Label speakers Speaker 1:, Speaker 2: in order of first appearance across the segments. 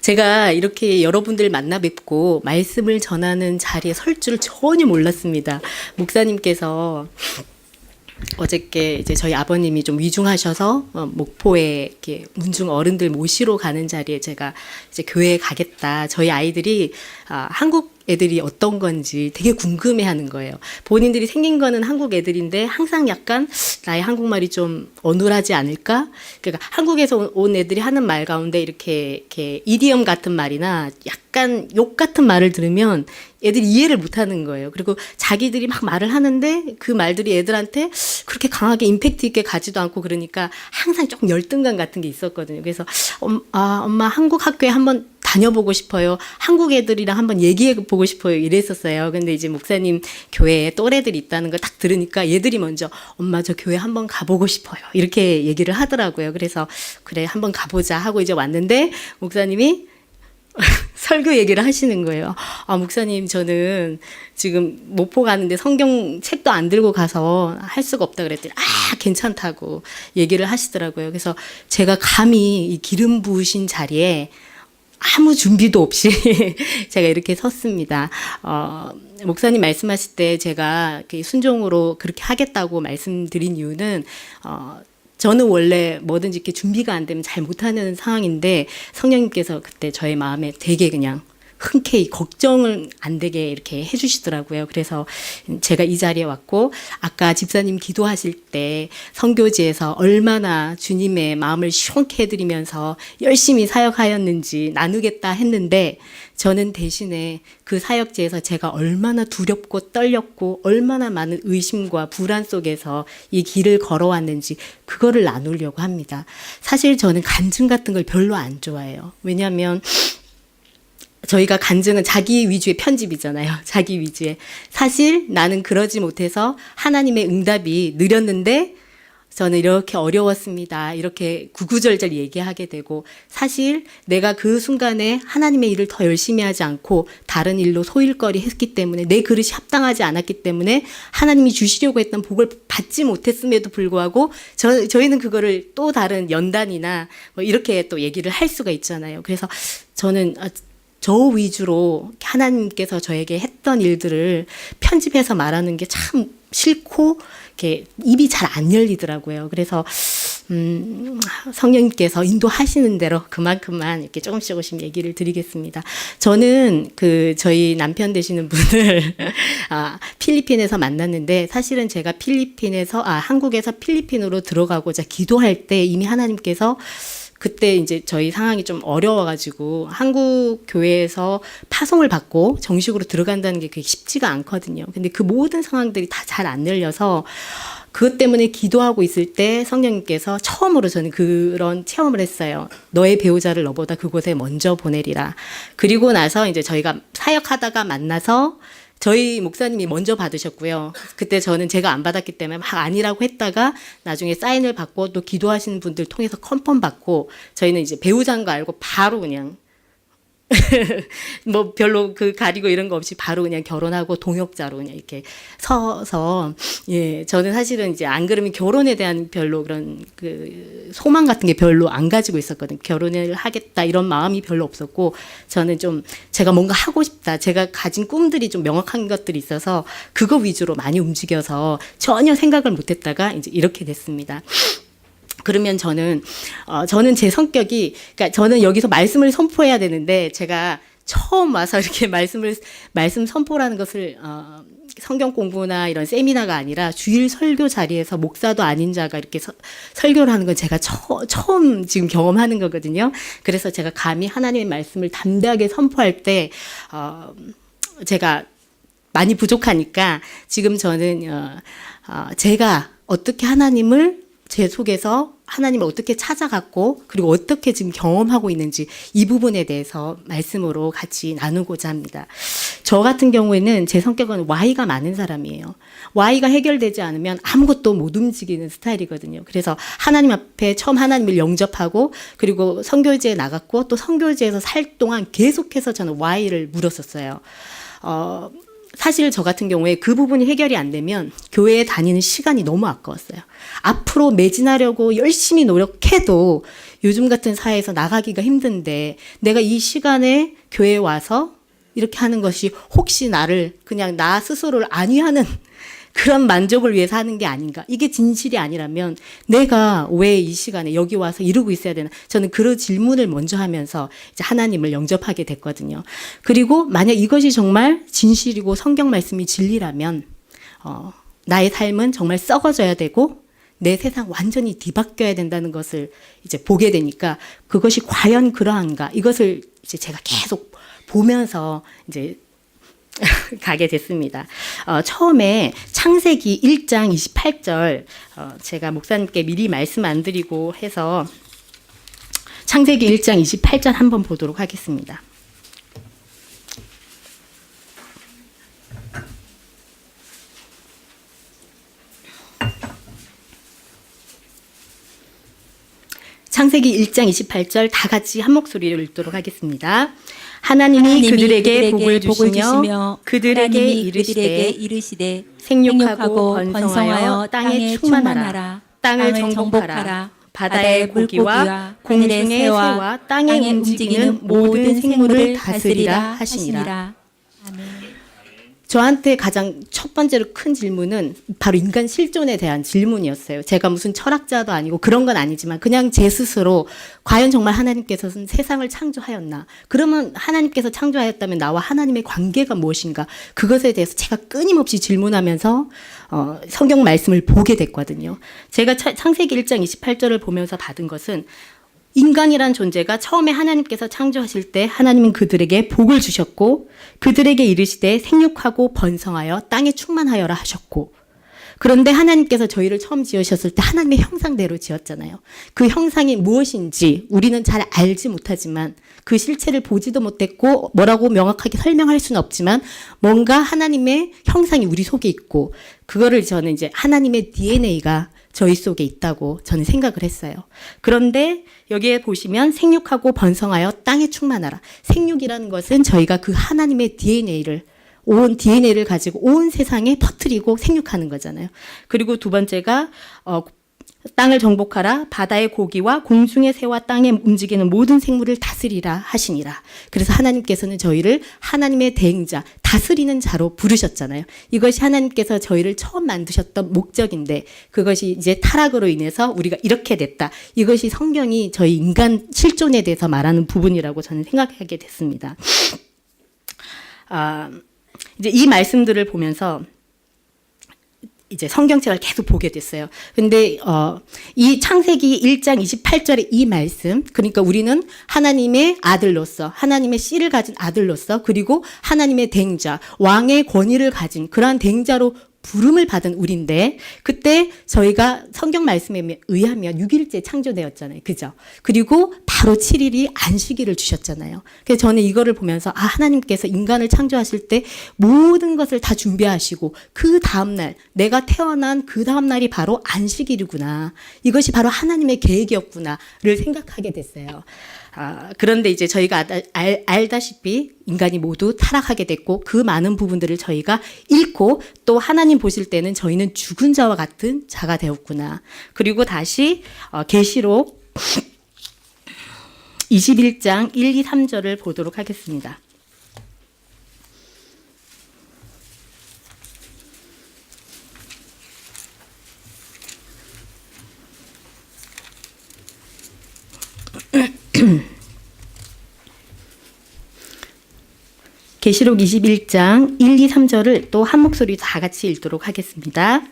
Speaker 1: 제가 이렇게 여러분들 만나 뵙고 말씀을 전하는 자리에 설 줄 전혀 몰랐습니다. 목사님께서 어저께 이제 저희 아버님이 좀 위중하셔서 목포에 이렇게 문중 어른들 모시러 가는 자리에 제가 이제 교회에 가겠다. 저희 아이들이 한국 애들이 어떤 건지 되게 궁금해하는 거예요. 본인들이 생긴 거는 한국 애들인데 항상 약간 나의 한국말이 좀 어눌하지 않을까? 그러니까 한국에서 온 애들이 하는 말 가운데 이렇게 이디엄 같은 말이나 약간 욕 같은 말을 들으면 애들이 이해를 못하는 거예요. 그리고 자기들이 막 말을 하는데 그 말들이 애들한테 그렇게 강하게 임팩트 있게 가지도 않고 그러니까 항상 조금 열등감 같은 게 있었거든요. 그래서 엄마 한국 학교에 한번 다녀보고 싶어요. 한국 애들이랑 한번 얘기해 보고 싶어요. 이랬었어요. 근데 이제 목사님 교회에 또래들이 있다는 걸 딱 들으니까 얘들이 먼저 엄마 저 교회 한번 가보고 싶어요. 이렇게 얘기를 하더라고요. 그래서 그래 한번 가보자 하고 이제 왔는데 목사님이 설교 얘기를 하시는 거예요. 목사님 저는 지금 목포 가는데 성경 책도 안 들고 가서 할 수가 없다 그랬더니 괜찮다고 얘기를 하시더라고요. 그래서 제가 감히 이 기름 부으신 자리에 아무 준비도 없이 제가 이렇게 섰습니다. 목사님 말씀하실 때 제가 순종으로 그렇게 하겠다고 말씀드린 이유는 저는 원래 뭐든지 이렇게 준비가 안 되면 잘 못하는 상황인데 성령님께서 그때 저의 마음에 되게 그냥 흔쾌히 걱정을 안 되게 이렇게 해주시더라고요. 그래서 제가 이 자리에 왔고 아까 집사님 기도하실 때 선교지에서 얼마나 주님의 마음을 시원케 해드리면서 열심히 사역하였는지 나누겠다 했는데 저는 대신에 그 사역지에서 제가 얼마나 두렵고 떨렸고 얼마나 많은 의심과 불안 속에서 이 길을 걸어왔는지 그거를 나누려고 합니다. 사실 저는 간증 같은 걸 별로 안 좋아해요. 왜냐하면 저희가 간증은 자기 위주의 편집이잖아요. 자기 위주의. 사실 나는 그러지 못해서 하나님의 응답이 느렸는데 저는 이렇게 어려웠습니다. 이렇게 구구절절 얘기하게 되고 사실 내가 그 순간에 하나님의 일을 더 열심히 하지 않고 다른 일로 소일거리 했기 때문에 내 그릇이 합당하지 않았기 때문에 하나님이 주시려고 했던 복을 받지 못했음에도 불구하고 저희는 그거를 또 다른 연단이나 뭐 이렇게 또 얘기를 할 수가 있잖아요. 그래서 저는 저 위주로 하나님께서 저에게 했던 일들을 편집해서 말하는 게 참 싫고 이렇게 입이 잘 안 열리더라고요. 그래서 성령님께서 인도하시는 대로 그만큼만 이렇게 조금씩 얘기를 드리겠습니다. 저는 저희 남편 되시는 분을 필리핀에서 만났는데 사실은 제가 한국에서 필리핀으로 들어가고자 기도할 때 이미 하나님께서 그때 이제 저희 상황이 좀 어려워가지고 한국 교회에서 파송을 받고 정식으로 들어간다는 게 그게 쉽지가 않거든요. 근데 그 모든 상황들이 다 잘 안 열려서 그것 때문에 기도하고 있을 때 성령님께서 처음으로 저는 그런 체험을 했어요. 너의 배우자를 너보다 그곳에 먼저 보내리라. 그리고 나서 이제 저희가 사역하다가 만나서 저희 목사님이 먼저 받으셨고요. 그때 저는 제가 안 받았기 때문에 막 아니라고 했다가 나중에 사인을 받고 또 기도하시는 분들 통해서 컨펌 받고 저희는 이제 배우자인 거 알고 바로 그냥 뭐 별로 가리고 이런 거 없이 바로 그냥 결혼하고 동역자로 그냥 이렇게 서서 저는 사실은 이제 안 그러면 결혼에 대한 별로 그런 소망 같은 게 별로 안 가지고 있었거든요. 결혼을 하겠다 이런 마음이 별로 없었고 저는 좀 제가 뭔가 하고 싶다. 제가 가진 꿈들이 좀 명확한 것들이 있어서 그거 위주로 많이 움직여서 전혀 생각을 못 했다가 이제 이렇게 됐습니다. 그러면 저는 제 성격이, 그러니까 저는 여기서 말씀을 선포해야 되는데, 제가 처음 와서 이렇게 말씀 선포라는 것을, 성경 공부나 이런 세미나가 아니라 주일 설교 자리에서 목사도 아닌 자가 이렇게 설교를 하는 건 제가 처음 지금 경험하는 거거든요. 그래서 제가 감히 하나님의 말씀을 담대하게 선포할 때, 제가 많이 부족하니까 지금 저는, 제가 어떻게 하나님을 제 속에서 하나님을 어떻게 찾아갔고 그리고 어떻게 지금 경험하고 있는지 이 부분에 대해서 말씀으로 같이 나누고자 합니다. 저 같은 경우에는 제 성격은 Y가 많은 사람이에요. Y가 해결되지 않으면 아무것도 못 움직이는 스타일이거든요. 그래서 하나님 앞에 처음 하나님을 영접하고 그리고 선교지에 나갔고 또 선교지에서 살 동안 계속해서 저는 Y를 물었었어요. 사실 저 같은 경우에 그 부분이 해결이 안 되면 교회에 다니는 시간이 너무 아까웠어요. 앞으로 매진하려고 열심히 노력해도 요즘 같은 사회에서 나가기가 힘든데 내가 이 시간에 교회에 와서 이렇게 하는 것이 혹시 나를 그냥 나 스스로를 안위하는 그런 만족을 위해서 하는 게 아닌가. 이게 진실이 아니라면 내가 왜 이 시간에 여기 와서 이러고 있어야 되나. 저는 그런 질문을 먼저 하면서 이제 하나님을 영접하게 됐거든요. 그리고 만약 이것이 정말 진실이고 성경 말씀이 진리라면 나의 삶은 정말 썩어져야 되고 내 세상 완전히 뒤바뀌어야 된다는 것을 이제 보게 되니까 그것이 과연 그러한가. 이것을 이제 제가 계속 보면서 이제 가게 됐습니다. 처음에 창세기 1장 28절 제가 목사님께 미리 말씀 안 드리고 해서 창세기 1장 28절 한번 보도록 하겠습니다. 창세기 1장 28절 다 같이 한 목소리로 읽도록 하겠습니다. 하나님이 그들에게 복을 주시며 그들에게 이르시되 생육하고 번성하여 땅에 충만하라. 땅을 정복하라. 바다의 고기와 공중의 새와 땅에 움직이는 모든 생물을 다스리라 하시니라. 아멘. 저한테 가장 첫 번째로 큰 질문은 바로 인간 실존에 대한 질문이었어요. 제가 무슨 철학자도 아니고 그런 건 아니지만 그냥 제 스스로 과연 정말 하나님께서는 세상을 창조하였나? 그러면 하나님께서 창조하였다면 나와 하나님의 관계가 무엇인가? 그것에 대해서 제가 끊임없이 질문하면서 성경 말씀을 보게 됐거든요. 제가 창세기 1장 28절을 보면서 받은 것은 인간이란 존재가 처음에 하나님께서 창조하실 때 하나님은 그들에게 복을 주셨고 그들에게 이르시되 생육하고 번성하여 땅에 충만하여라 하셨고 그런데 하나님께서 저희를 처음 지으셨을 때 하나님의 형상대로 지었잖아요. 그 형상이 무엇인지 우리는 잘 알지 못하지만 그 실체를 보지도 못했고 뭐라고 명확하게 설명할 수는 없지만 뭔가 하나님의 형상이 우리 속에 있고 그거를 저는 이제 하나님의 DNA가 저희 속에 있다고 저는 생각을 했어요. 그런데 여기에 보시면 생육하고 번성하여 땅에 충만하라. 생육이라는 것은 저희가 그 하나님의 온 DNA를 가지고 온 세상에 퍼뜨리고 생육하는 거잖아요. 그리고 두 번째가 땅을 정복하라. 바다의 고기와 공중의 새와 땅에 움직이는 모든 생물을 다스리라 하시니라. 그래서 하나님께서는 저희를 하나님의 대행자, 다스리는 자로 부르셨잖아요. 이것이 하나님께서 저희를 처음 만드셨던 목적인데 그것이 이제 타락으로 인해서 우리가 이렇게 됐다. 이것이 성경이 저희 인간 실존에 대해서 말하는 부분이라고 저는 생각하게 됐습니다. 이제 이 말씀들을 보면서 이제 성경책을 계속 보게 됐어요. 근데 이 창세기 1장 28절의 이 말씀, 그러니까 우리는 하나님의 아들로서, 하나님의 씨를 가진 아들로서, 그리고 하나님의 대행자, 왕의 권위를 가진 그러한 대행자로 부름을 받은 우리인데 그때 저희가 성경 말씀에 의하면 6일째 창조되었잖아요. 그죠? 그리고 바로 7일이 안식일을 주셨잖아요. 그래서 저는 이거를 보면서 하나님께서 인간을 창조하실 때 모든 것을 다 준비하시고 그 다음날 내가 태어난 그 다음날이 바로 안식일이구나. 이것이 바로 하나님의 계획이었구나를 생각하게 됐어요. 그런데 이제 저희가 알다시피 인간이 모두 타락하게 됐고 그 많은 부분들을 저희가 잃고 또 하나님 보실 때는 저희는 죽은 자와 같은 자가 되었구나. 그리고 다시 계시록 21장 1, 2, 3절을 보도록 하겠습니다. 계시록 21장 1, 2, 3절을 또 한 목소리 다 같이 읽도록 하겠습니다.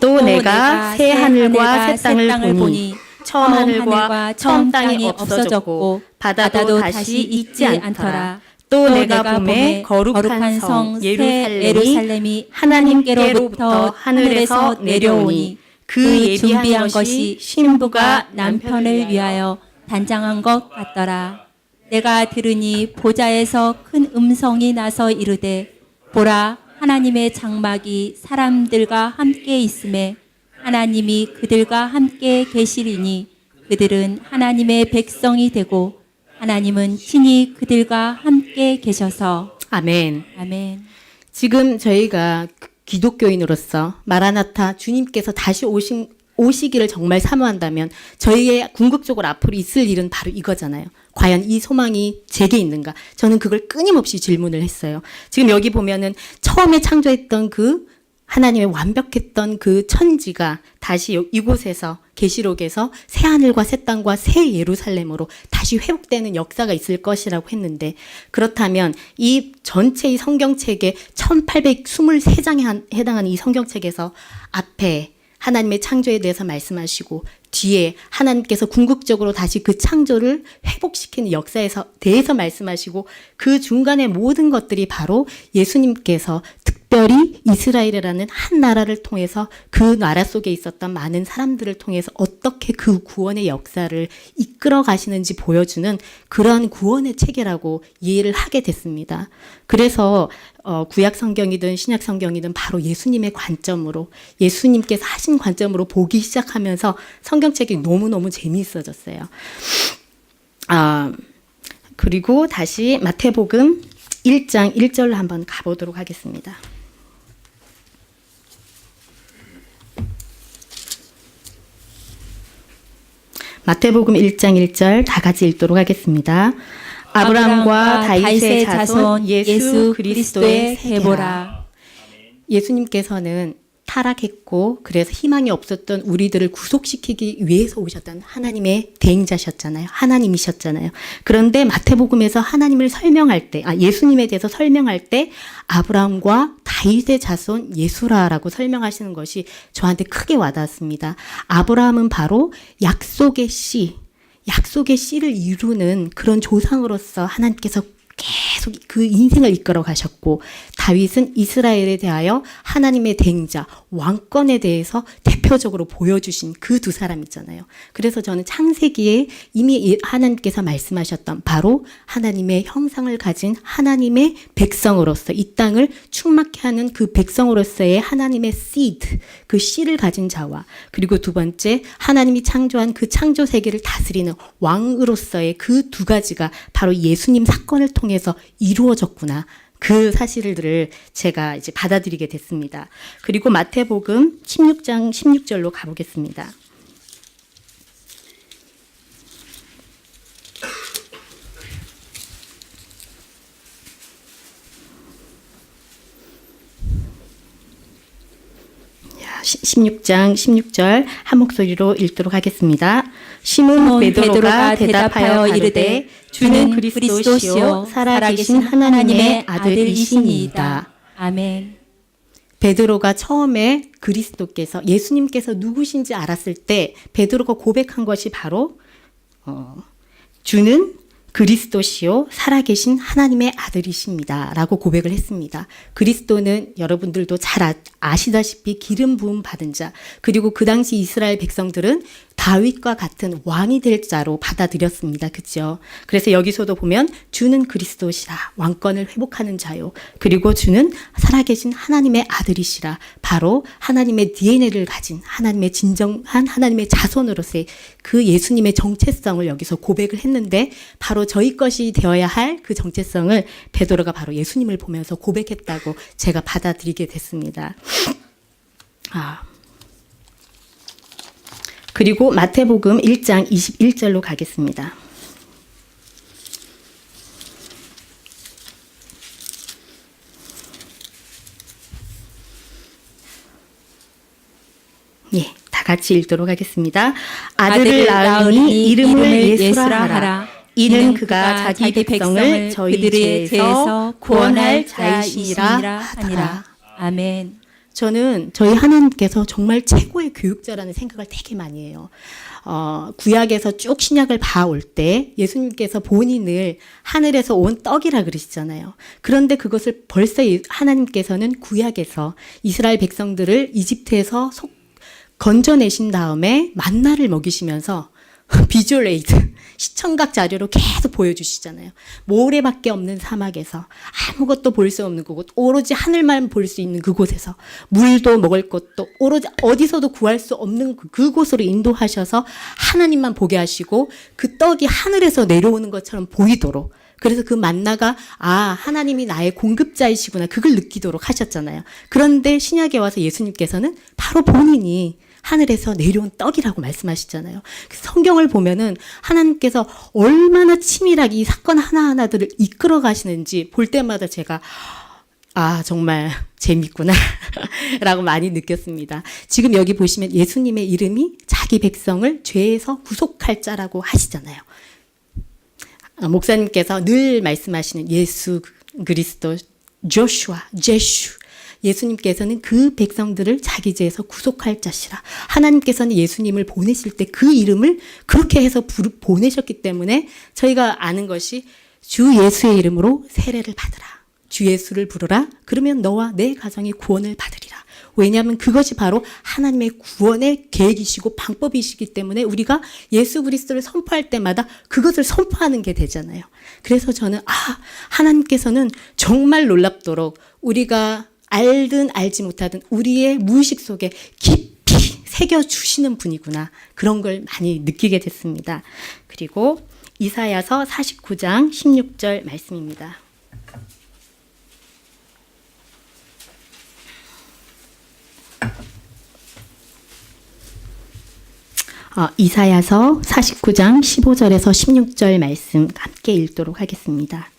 Speaker 1: 또 내가 새 하늘과 새 땅을 보니 처음 하늘과 처음 땅이 없어졌고 바다도 다시 있지 않더라. 또 내가 봄에 거룩한 성 예루살렘이 하나님께로부터 하늘에서 내려오니 그 준비한 것이 신부가 남편을 위하여 단장한 것 같더라. 내가 들으니 보좌에서 큰 음성이 나서 이르되 보라 하나님의 장막이 사람들과 함께 있음에 하나님이 그들과 함께 계시리니 그들은 하나님의 백성이 되고 하나님은 친히 그들과 함께 계셔서 아멘. 아멘. 지금 저희가 기독교인으로서 마라나타 주님께서 다시 오시기를 정말 사모한다면 저희의 궁극적으로 앞으로 있을 일은 바로 이거잖아요. 과연 이 소망이 제게 있는가? 저는 그걸 끊임없이 질문을 했어요. 지금 여기 보면은 처음에 창조했던 그 하나님의 완벽했던 그 천지가 다시 이곳에서 계시록에서 새 하늘과 새 땅과 새 예루살렘으로 다시 회복되는 역사가 있을 것이라고 했는데, 그렇다면 이 전체의 성경책의 1823장에 해당하는 이 성경책에서 앞에 하나님의 창조에 대해서 말씀하시고 뒤에 하나님께서 궁극적으로 다시 그 창조를 회복시키는 역사에서 대해서 말씀하시고 그 중간의 모든 것들이 바로 예수님께서 특별히 이스라엘이라는 한 나라를 통해서 그 나라 속에 있었던 많은 사람들을 통해서 어떻게 그 구원의 역사를 이끌어 가시는지 보여주는 그런 구원의 체계라고 이해를 하게 됐습니다. 그래서 구약 성경이든 신약 성경이든 바로 예수님의 관점으로, 예수님께서 하신 관점으로 보기 시작하면서 성경책이 너무너무 재미있어졌어요. 그리고 다시 마태복음 1장 1절로 한번 가보도록 하겠습니다. 마태복음 1장 1절 다 같이 읽도록 하겠습니다. 아브라함과 다윗의 자손 예수 그리스도의 세보라. 예수님께서는 타락했고 그래서 희망이 없었던 우리들을 구속시키기 위해서 오셨던 하나님의 대행자셨잖아요. 하나님이셨잖아요. 그런데 마태복음에서 하나님을 설명할 때, 예수님에 대해서 설명할 때 아브라함과 다윗의 자손 예수라라고 설명하시는 것이 저한테 크게 와닿았습니다. 아브라함은 바로 약속의 씨를 이루는 그런 조상으로서 하나님께서 계속 그 인생을 이끌어 가셨고, 다윗은 이스라엘에 대하여 하나님의 대행자, 왕권에 대해서 대표적으로 보여주신 그 두 사람이잖아요. 그래서 저는 창세기에 이미 하나님께서 말씀하셨던 바로 하나님의 형상을 가진 하나님의 백성으로서 이 땅을 충만케 하는 그 백성으로서의 하나님의 seed, 그 씨를 가진 자와, 그리고 두 번째 하나님이 창조한 그 창조 세계를 다스리는 왕으로서의 그 두 가지가 바로 예수님 사건을 통해서 이루어졌구나. 그 사실들을 제가 이제 받아들이게 됐습니다. 그리고 마태복음 16장 16절로 가보겠습니다. 야, 16장 16절 한 목소리로 읽도록 하겠습니다. 시몬 베드로가 대답하여 이르되 주는 그리스도시요 살아계신 하나님의 아들이시니이다.
Speaker 2: 아멘.
Speaker 1: 베드로가 처음에 그리스도께서, 예수님께서 누구신지 알았을 때 베드로가 고백한 것이 바로 주는 그리스도시요 살아계신 하나님의 아들이십니다 라고 고백을 했습니다. 그리스도는 여러분들도 잘 아시다시피 기름 부음 받은 자, 그리고 그 당시 이스라엘 백성들은 다윗과 같은 왕이 될 자로 받아들였습니다. 그렇죠? 그래서 여기서도 보면 주는 그리스도시라, 왕권을 회복하는 자요. 그리고 주는 살아계신 하나님의 아들이시라, 바로 하나님의 DNA를 가진 하나님의 진정한 하나님의 자손으로서의 그 예수님의 정체성을 여기서 고백을 했는데, 바로 저희 것이 되어야 할 그 정체성을 베드로가 바로 예수님을 보면서 고백했다고 제가 받아들이게 됐습니다. 그리고 마태복음 1장 21절로 가겠습니다. 예, 다 같이 읽도록 하겠습니다. 아들을 낳으니 이름을 예수라 하라. 이는 그가 자기 백성을 저희 죄에서 구원할 자이시니라 하니라.
Speaker 2: 아멘.
Speaker 1: 저는 저희 하나님께서 정말 최고의 교육자라는 생각을 되게 많이 해요. 구약에서 쭉 신약을 봐올 때 예수님께서 본인을 하늘에서 온 떡이라 그러시잖아요. 그런데 그것을 벌써 하나님께서는 구약에서 이스라엘 백성들을 이집트에서 건져내신 다음에 만나를 먹이시면서 비주얼 에이드, 시청각 자료로 계속 보여주시잖아요. 모래밖에 없는 사막에서 아무것도 볼 수 없는 그곳, 오로지 하늘만 볼 수 있는 그곳에서 물도 먹을 것도 오로지 어디서도 구할 수 없는 그곳으로 인도하셔서 하나님만 보게 하시고 그 떡이 하늘에서 내려오는 것처럼 보이도록 그래서 그 만나가 하나님이 나의 공급자이시구나 그걸 느끼도록 하셨잖아요. 그런데 신약에 와서 예수님께서는 바로 본인이 하늘에서 내려온 떡이라고 말씀하시잖아요. 성경을 보면은 하나님께서 얼마나 치밀하게 이 사건 하나하나들을 이끌어 가시는지 볼 때마다 제가 정말 재밌구나 라고 많이 느꼈습니다. 지금 여기 보시면 예수님의 이름이 자기 백성을 죄에서 구속할 자라고 하시잖아요. 목사님께서 늘 말씀하시는 예수 그리스도 조슈아 제슈 예수님께서는 그 백성들을 자기 죄에서 구속할 자시라. 하나님께서는 예수님을 보내실 때 그 이름을 그렇게 해서 보내셨기 때문에 저희가 아는 것이 주 예수의 이름으로 세례를 받으라. 주 예수를 부르라. 그러면 너와 내 가정이 구원을 받으리라. 왜냐하면 그것이 바로 하나님의 구원의 계획이시고 방법이시기 때문에 우리가 예수 그리스도를 선포할 때마다 그것을 선포하는 게 되잖아요. 그래서 저는 하나님께서는 정말 놀랍도록 우리가 알든 알지 못하든 우리의 무의식 속에 깊이 새겨주시는 분이구나. 그런 걸 많이 느끼게 됐습니다. 그리고 이사야서 49장 16절 말씀입니다. 이사야서 49장 15절에서 16절 말씀 함께 읽도록 하겠습니다.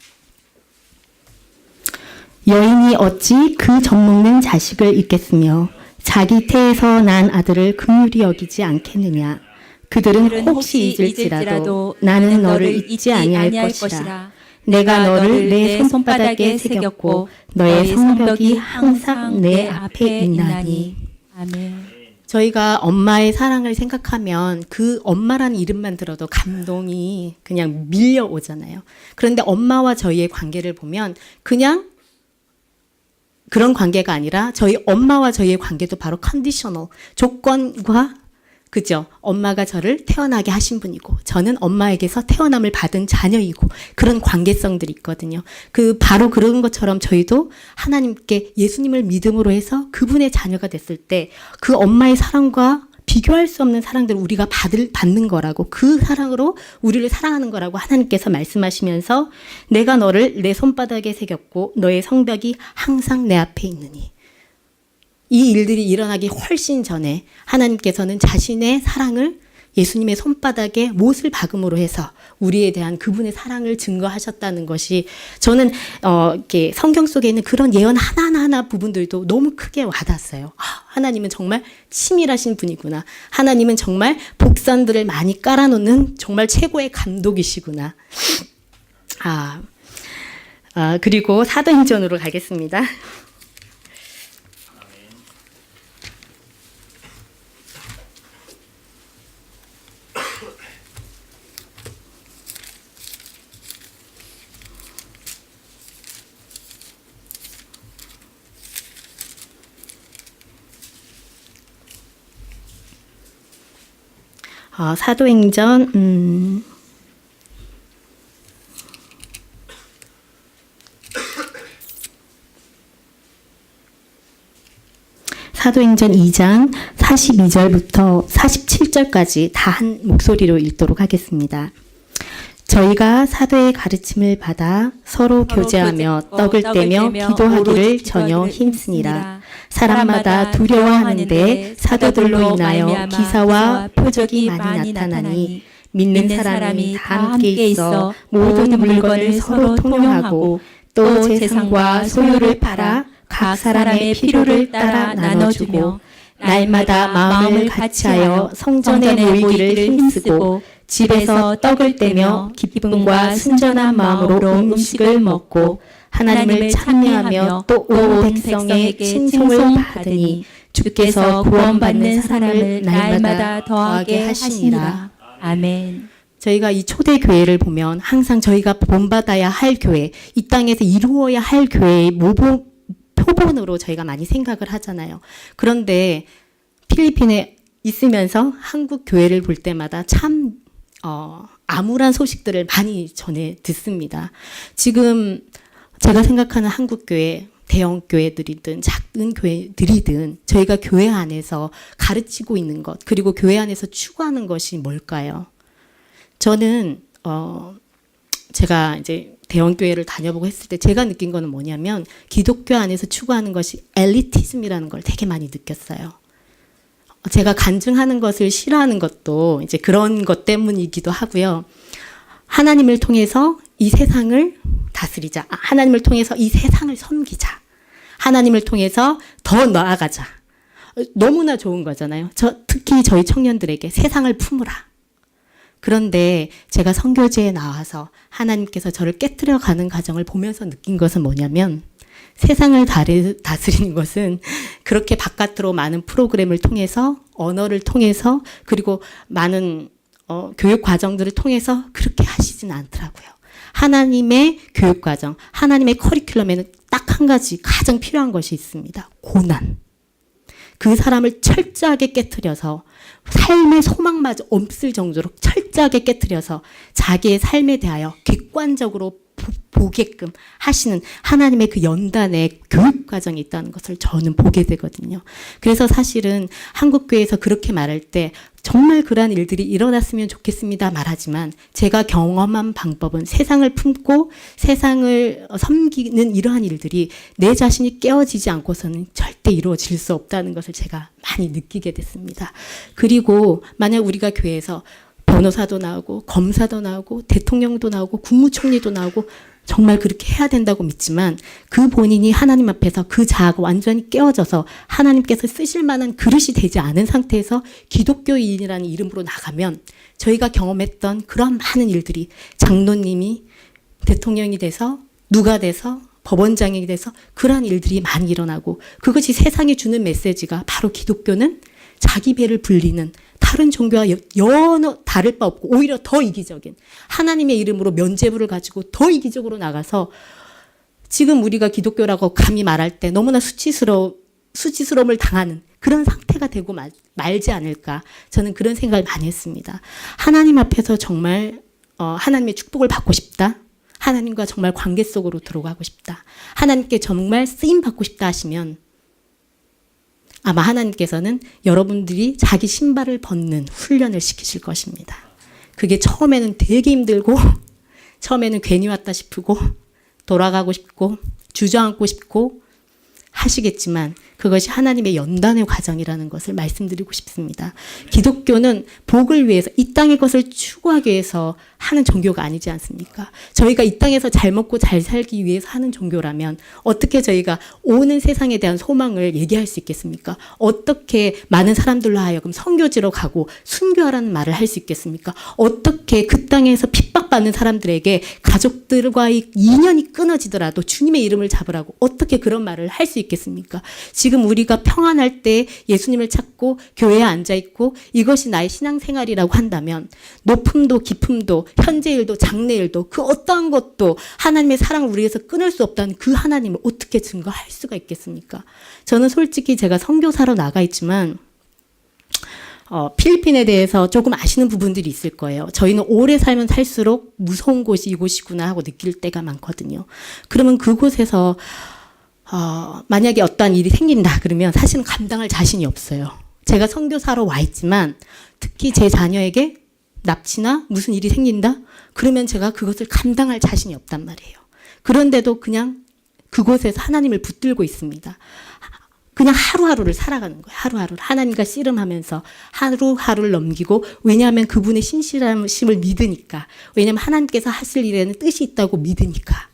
Speaker 1: 여인이 어찌 그 젖먹는 자식을 잊겠으며 자기 태에서 난 아들을 긍휼히 여기지 않겠느냐. 그들은 혹시 잊을지라도 나는 너를 잊지 아니할 것이라. 내가 너를 내 손바닥에 새겼고 너의 성벽이 항상 내 앞에 있나니. 아멘. 저희가 엄마의 사랑을 생각하면 그 엄마라는 이름만 들어도 감동이 그냥 밀려오잖아요. 그런데 엄마와 저희의 관계를 보면 그냥 그런 관계가 아니라 저희 엄마와 저희의 관계도 바로 컨디셔널, 조건과 그죠? 엄마가 저를 태어나게 하신 분이고 저는 엄마에게서 태어남을 받은 자녀이고 그런 관계성들이 있거든요. 바로 그런 것처럼 저희도 하나님께 예수님을 믿음으로 해서 그분의 자녀가 됐을 때 그 엄마의 사랑과 비교할 수 없는 사랑들을 우리가 받는 거라고 그 사랑으로 우리를 사랑하는 거라고 하나님께서 말씀하시면서 내가 너를 내 손바닥에 새겼고 너의 성벽이 항상 내 앞에 있느니 이 일들이 일어나기 훨씬 전에 하나님께서는 자신의 사랑을 예수님의 손바닥에 못을 박음으로 해서 우리에 대한 그분의 사랑을 증거하셨다는 것이 저는 이렇게 성경 속에 있는 그런 예언 하나하나 부분들도 너무 크게 와닿았어요. 하나님은 정말 치밀하신 분이구나. 하나님은 정말 복선들을 많이 깔아놓는 정말 최고의 감독이시구나. 그리고 사도행전으로 가겠습니다. 사도행전 사도행전 2장 42절부터 47절까지 다 한 목소리로 읽도록 하겠습니다. 저희가 사도의 가르침을 받아 서로 교제하며 떡을 떼며 기도하기를 전혀 힘쓰니라. 사람마다 두려워하는데 사도들로 인하여 기사와 표적이 많이 나타나니 믿는 사람이 다 함께 있어 모든 물건을 서로 통용하고 또 재산과 소유를 팔아 각 사람의 필요를 따라 나눠주며 날마다 마음을 같이하여 성전에 모이기를 힘쓰고 집에서 떡을 떼며 기쁨과 순전한 마음으로 음식을 먹고 하나님을 찬미하며 또 온 백성의 칭송을 받으니 주께서 구원받는 사람을 날마다 더하게 하시니라. 아멘. 저희가 이 초대 교회를 보면 항상 저희가 본받아야 할 교회, 이 땅에서 이루어야 할 교회의 표본으로 저희가 많이 생각을 하잖아요. 그런데 필리핀에 있으면서 한국 교회를 볼 때마다 참 암울한 소식들을 많이 전해 듣습니다. 지금 제가 생각하는 한국 교회, 대형 교회들이든 작은 교회들이든 저희가 교회 안에서 가르치고 있는 것, 그리고 교회 안에서 추구하는 것이 뭘까요? 저는 제가 이제 대형교회를 다녀보고 했을 때 제가 느낀 거는 뭐냐면 기독교 안에서 추구하는 것이 엘리티즘이라는 걸 되게 많이 느꼈어요. 제가 간증하는 것을 싫어하는 것도 이제 그런 것 때문이기도 하고요. 하나님을 통해서 이 세상을 다스리자. 하나님을 통해서 이 세상을 섬기자. 하나님을 통해서 더 나아가자. 너무나 좋은 거잖아요. 특히 저희 청년들에게 세상을 품으라. 그런데 제가 선교제에 나와서 하나님께서 저를 깨트려 가는 과정을 보면서 느낀 것은 뭐냐면 세상을 다스리는 것은 그렇게 바깥으로 많은 프로그램을 통해서 언어를 통해서 그리고 많은 교육 과정들을 통해서 그렇게 하시진 않더라고요. 하나님의 교육 과정, 하나님의 커리큘럼에는 딱 한 가지 가장 필요한 것이 있습니다. 고난. 그 사람을 철저하게 깨트려서 삶의 소망마저 없을 정도로 철저하게 깨트려서 자기의 삶에 대하여 객관적으로 보게끔 하시는 하나님의 그 연단의 교육 과정이 있다는 것을 저는 보게 되거든요. 그래서 사실은 한국교회에서 그렇게 말할 때 정말 그러한 일들이 일어났으면 좋겠습니다 말하지만 제가 경험한 방법은 세상을 품고 세상을 섬기는 이러한 일들이 내 자신이 깨어지지 않고서는 절대 이루어질 수 없다는 것을 제가 많이 느끼게 됐습니다. 그리고 만약 우리가 교회에서 변호사도 나오고 검사도 나오고 대통령도 나오고 국무총리도 나오고 정말 그렇게 해야 된다고 믿지만 그 본인이 하나님 앞에서 그 자아가 완전히 깨어져서 하나님께서 쓰실 만한 그릇이 되지 않은 상태에서 기독교인이라는 이름으로 나가면 저희가 경험했던 그런 많은 일들이 장로님이 대통령이 돼서 누가 돼서 법원장이 돼서 그러한 일들이 많이 일어나고 그것이 세상에 주는 메시지가 바로 기독교는 자기 배를 불리는 다른 종교와 여느 다를 바 없고 오히려 더 이기적인 하나님의 이름으로 면죄부를 가지고 더 이기적으로 나가서 지금 우리가 기독교라고 감히 말할 때 너무나 수치스러움을 당하는 그런 상태가 되고 말지 않을까 저는 그런 생각을 많이 했습니다. 하나님 앞에서 정말 하나님의 축복을 받고 싶다. 하나님과 정말 관계 속으로 들어가고 싶다. 하나님께 정말 쓰임 받고 싶다 하시면 아마 하나님께서는 여러분들이 자기 신발을 벗는 훈련을 시키실 것입니다. 그게 처음에는 되게 힘들고 처음에는 괜히 왔다 싶고 돌아가고 싶고 주저앉고 싶고 하시겠지만 그것이 하나님의 연단의 과정이라는 것을 말씀드리고 싶습니다. 기독교는 복을 위해서 이 땅의 것을 추구하기 위해서 하는 종교가 아니지 않습니까? 저희가 이 땅에서 잘 먹고 잘 살기 위해서 하는 종교라면 어떻게 저희가 오는 세상에 대한 소망을 얘기할 수 있겠습니까? 어떻게 많은 사람들로 하여금 선교지로 가고 순교하라는 말을 할 수 있겠습니까? 어떻게 그 땅에서 핍박받는 사람들에게 가족들과의 인연이 끊어지더라도 주님의 이름을 잡으라고 어떻게 그런 말을 할 수 있겠습니까? 지금 우리가 평안할 때 예수님을 찾고 교회에 앉아있고 이것이 나의 신앙생활이라고 한다면 높음도 깊음도 현재일도 장래일도 그 어떠한 것도 하나님의 사랑을 우리 위해서 끊을 수 없다는 그 하나님을 어떻게 증거할 수가 있겠습니까? 저는 솔직히 제가 선교사로 나가 있지만 필리핀에 대해서 조금 아시는 부분들이 있을 거예요. 저희는 오래 살면 살수록 무서운 곳이 이곳이구나 하고 느낄 때가 많거든요. 그러면 그곳에서 만약에 어떠한 일이 생긴다 그러면 사실은 감당할 자신이 없어요. 제가 선교사로 와 있지만 특히 제 자녀에게 납치나 무슨 일이 생긴다? 그러면 제가 그것을 감당할 자신이 없단 말이에요. 그런데도 그냥 그곳에서 하나님을 붙들고 있습니다. 그냥 하루하루를 살아가는 거예요. 하루하루를 하나님과 씨름하면서 하루하루를 넘기고 왜냐하면 그분의 신실하심을 믿으니까 왜냐하면 하나님께서 하실 일에는 뜻이 있다고 믿으니까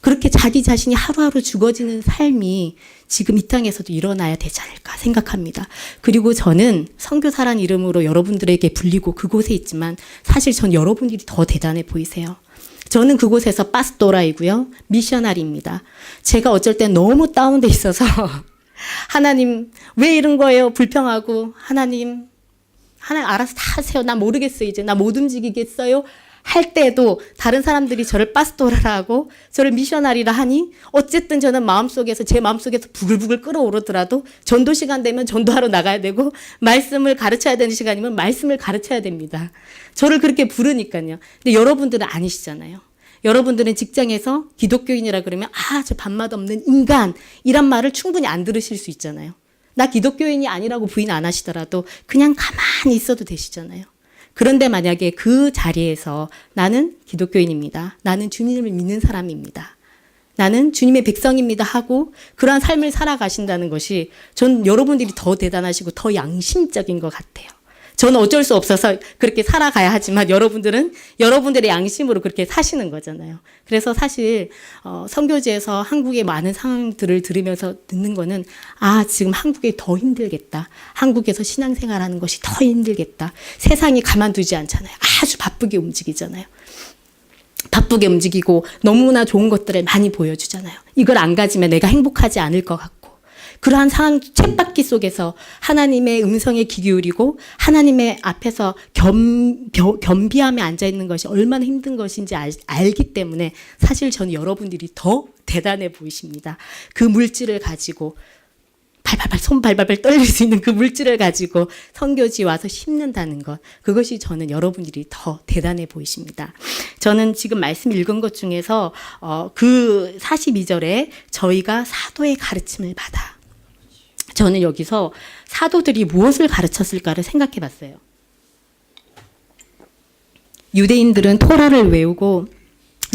Speaker 1: 그렇게 자기 자신이 하루하루 죽어지는 삶이 지금 이 땅에서도 일어나야 되지 않을까 생각합니다. 그리고 저는 선교사란 이름으로 여러분들에게 불리고 그곳에 있지만 사실 전 여러분들이 더 대단해 보이세요. 저는 그곳에서 파스토라이고요. 미셔나리입니다. 제가 어쩔 땐 너무 다운돼 있어서 하나님 왜 이런 거예요? 불평하고 하나님 알아서 다 하세요. 나 모르겠어요. 이제 나 못 움직이겠어요. 할 때도 다른 사람들이 저를 파스토라라 하고 저를 미셔나리라 하니 어쨌든 저는 마음속에서 제 마음속에서 부글부글 끓어오르더라도 전도 시간 되면 전도하러 나가야 되고 말씀을 가르쳐야 되는 시간이면 말씀을 가르쳐야 됩니다. 저를 그렇게 부르니까요. 근데 여러분들은 아니시잖아요. 여러분들은 직장에서 기독교인이라 그러면 저 밥맛 없는 인간 이란 말을 충분히 안 들으실 수 있잖아요. 나 기독교인이 아니라고 부인 안 하시더라도 그냥 가만히 있어도 되시잖아요. 그런데 만약에 그 자리에서 나는 기독교인입니다. 나는 주님을 믿는 사람입니다. 나는 주님의 백성입니다 하고 그러한 삶을 살아가신다는 것이 전 여러분들이 더 대단하시고 더 양심적인 것 같아요. 저는 어쩔 수 없어서 그렇게 살아가야 하지만 여러분들은 여러분들의 양심으로 그렇게 사시는 거잖아요. 그래서 사실 선교지에서 한국의 많은 상황들을 들으면서 듣는 거는 지금 한국이 더 힘들겠다. 한국에서 신앙생활하는 것이 더 힘들겠다. 세상이 가만두지 않잖아요. 아주 바쁘게 움직이잖아요. 바쁘게 움직이고 너무나 좋은 것들을 많이 보여주잖아요. 이걸 안 가지면 내가 행복하지 않을 것 같고 그러한 상황 쳇바퀴 속에서 하나님의 음성에 귀 기울이고 하나님의 앞에서 겸비함에 앉아있는 것이 얼마나 힘든 것인지 알기 때문에 사실 저는 여러분들이 더 대단해 보이십니다. 그 물질을 가지고 손 발발발 떨릴 수 있는 그 물질을 가지고 선교지 와서 심는다는 것, 그것이 저는 여러분들이 더 대단해 보이십니다. 저는 지금 말씀 읽은 것 중에서 그 42절에 저희가 사도의 가르침을 받아, 저는 여기서 사도들이 무엇을 가르쳤을까를 생각해 봤어요. 유대인들은 토라를 외우고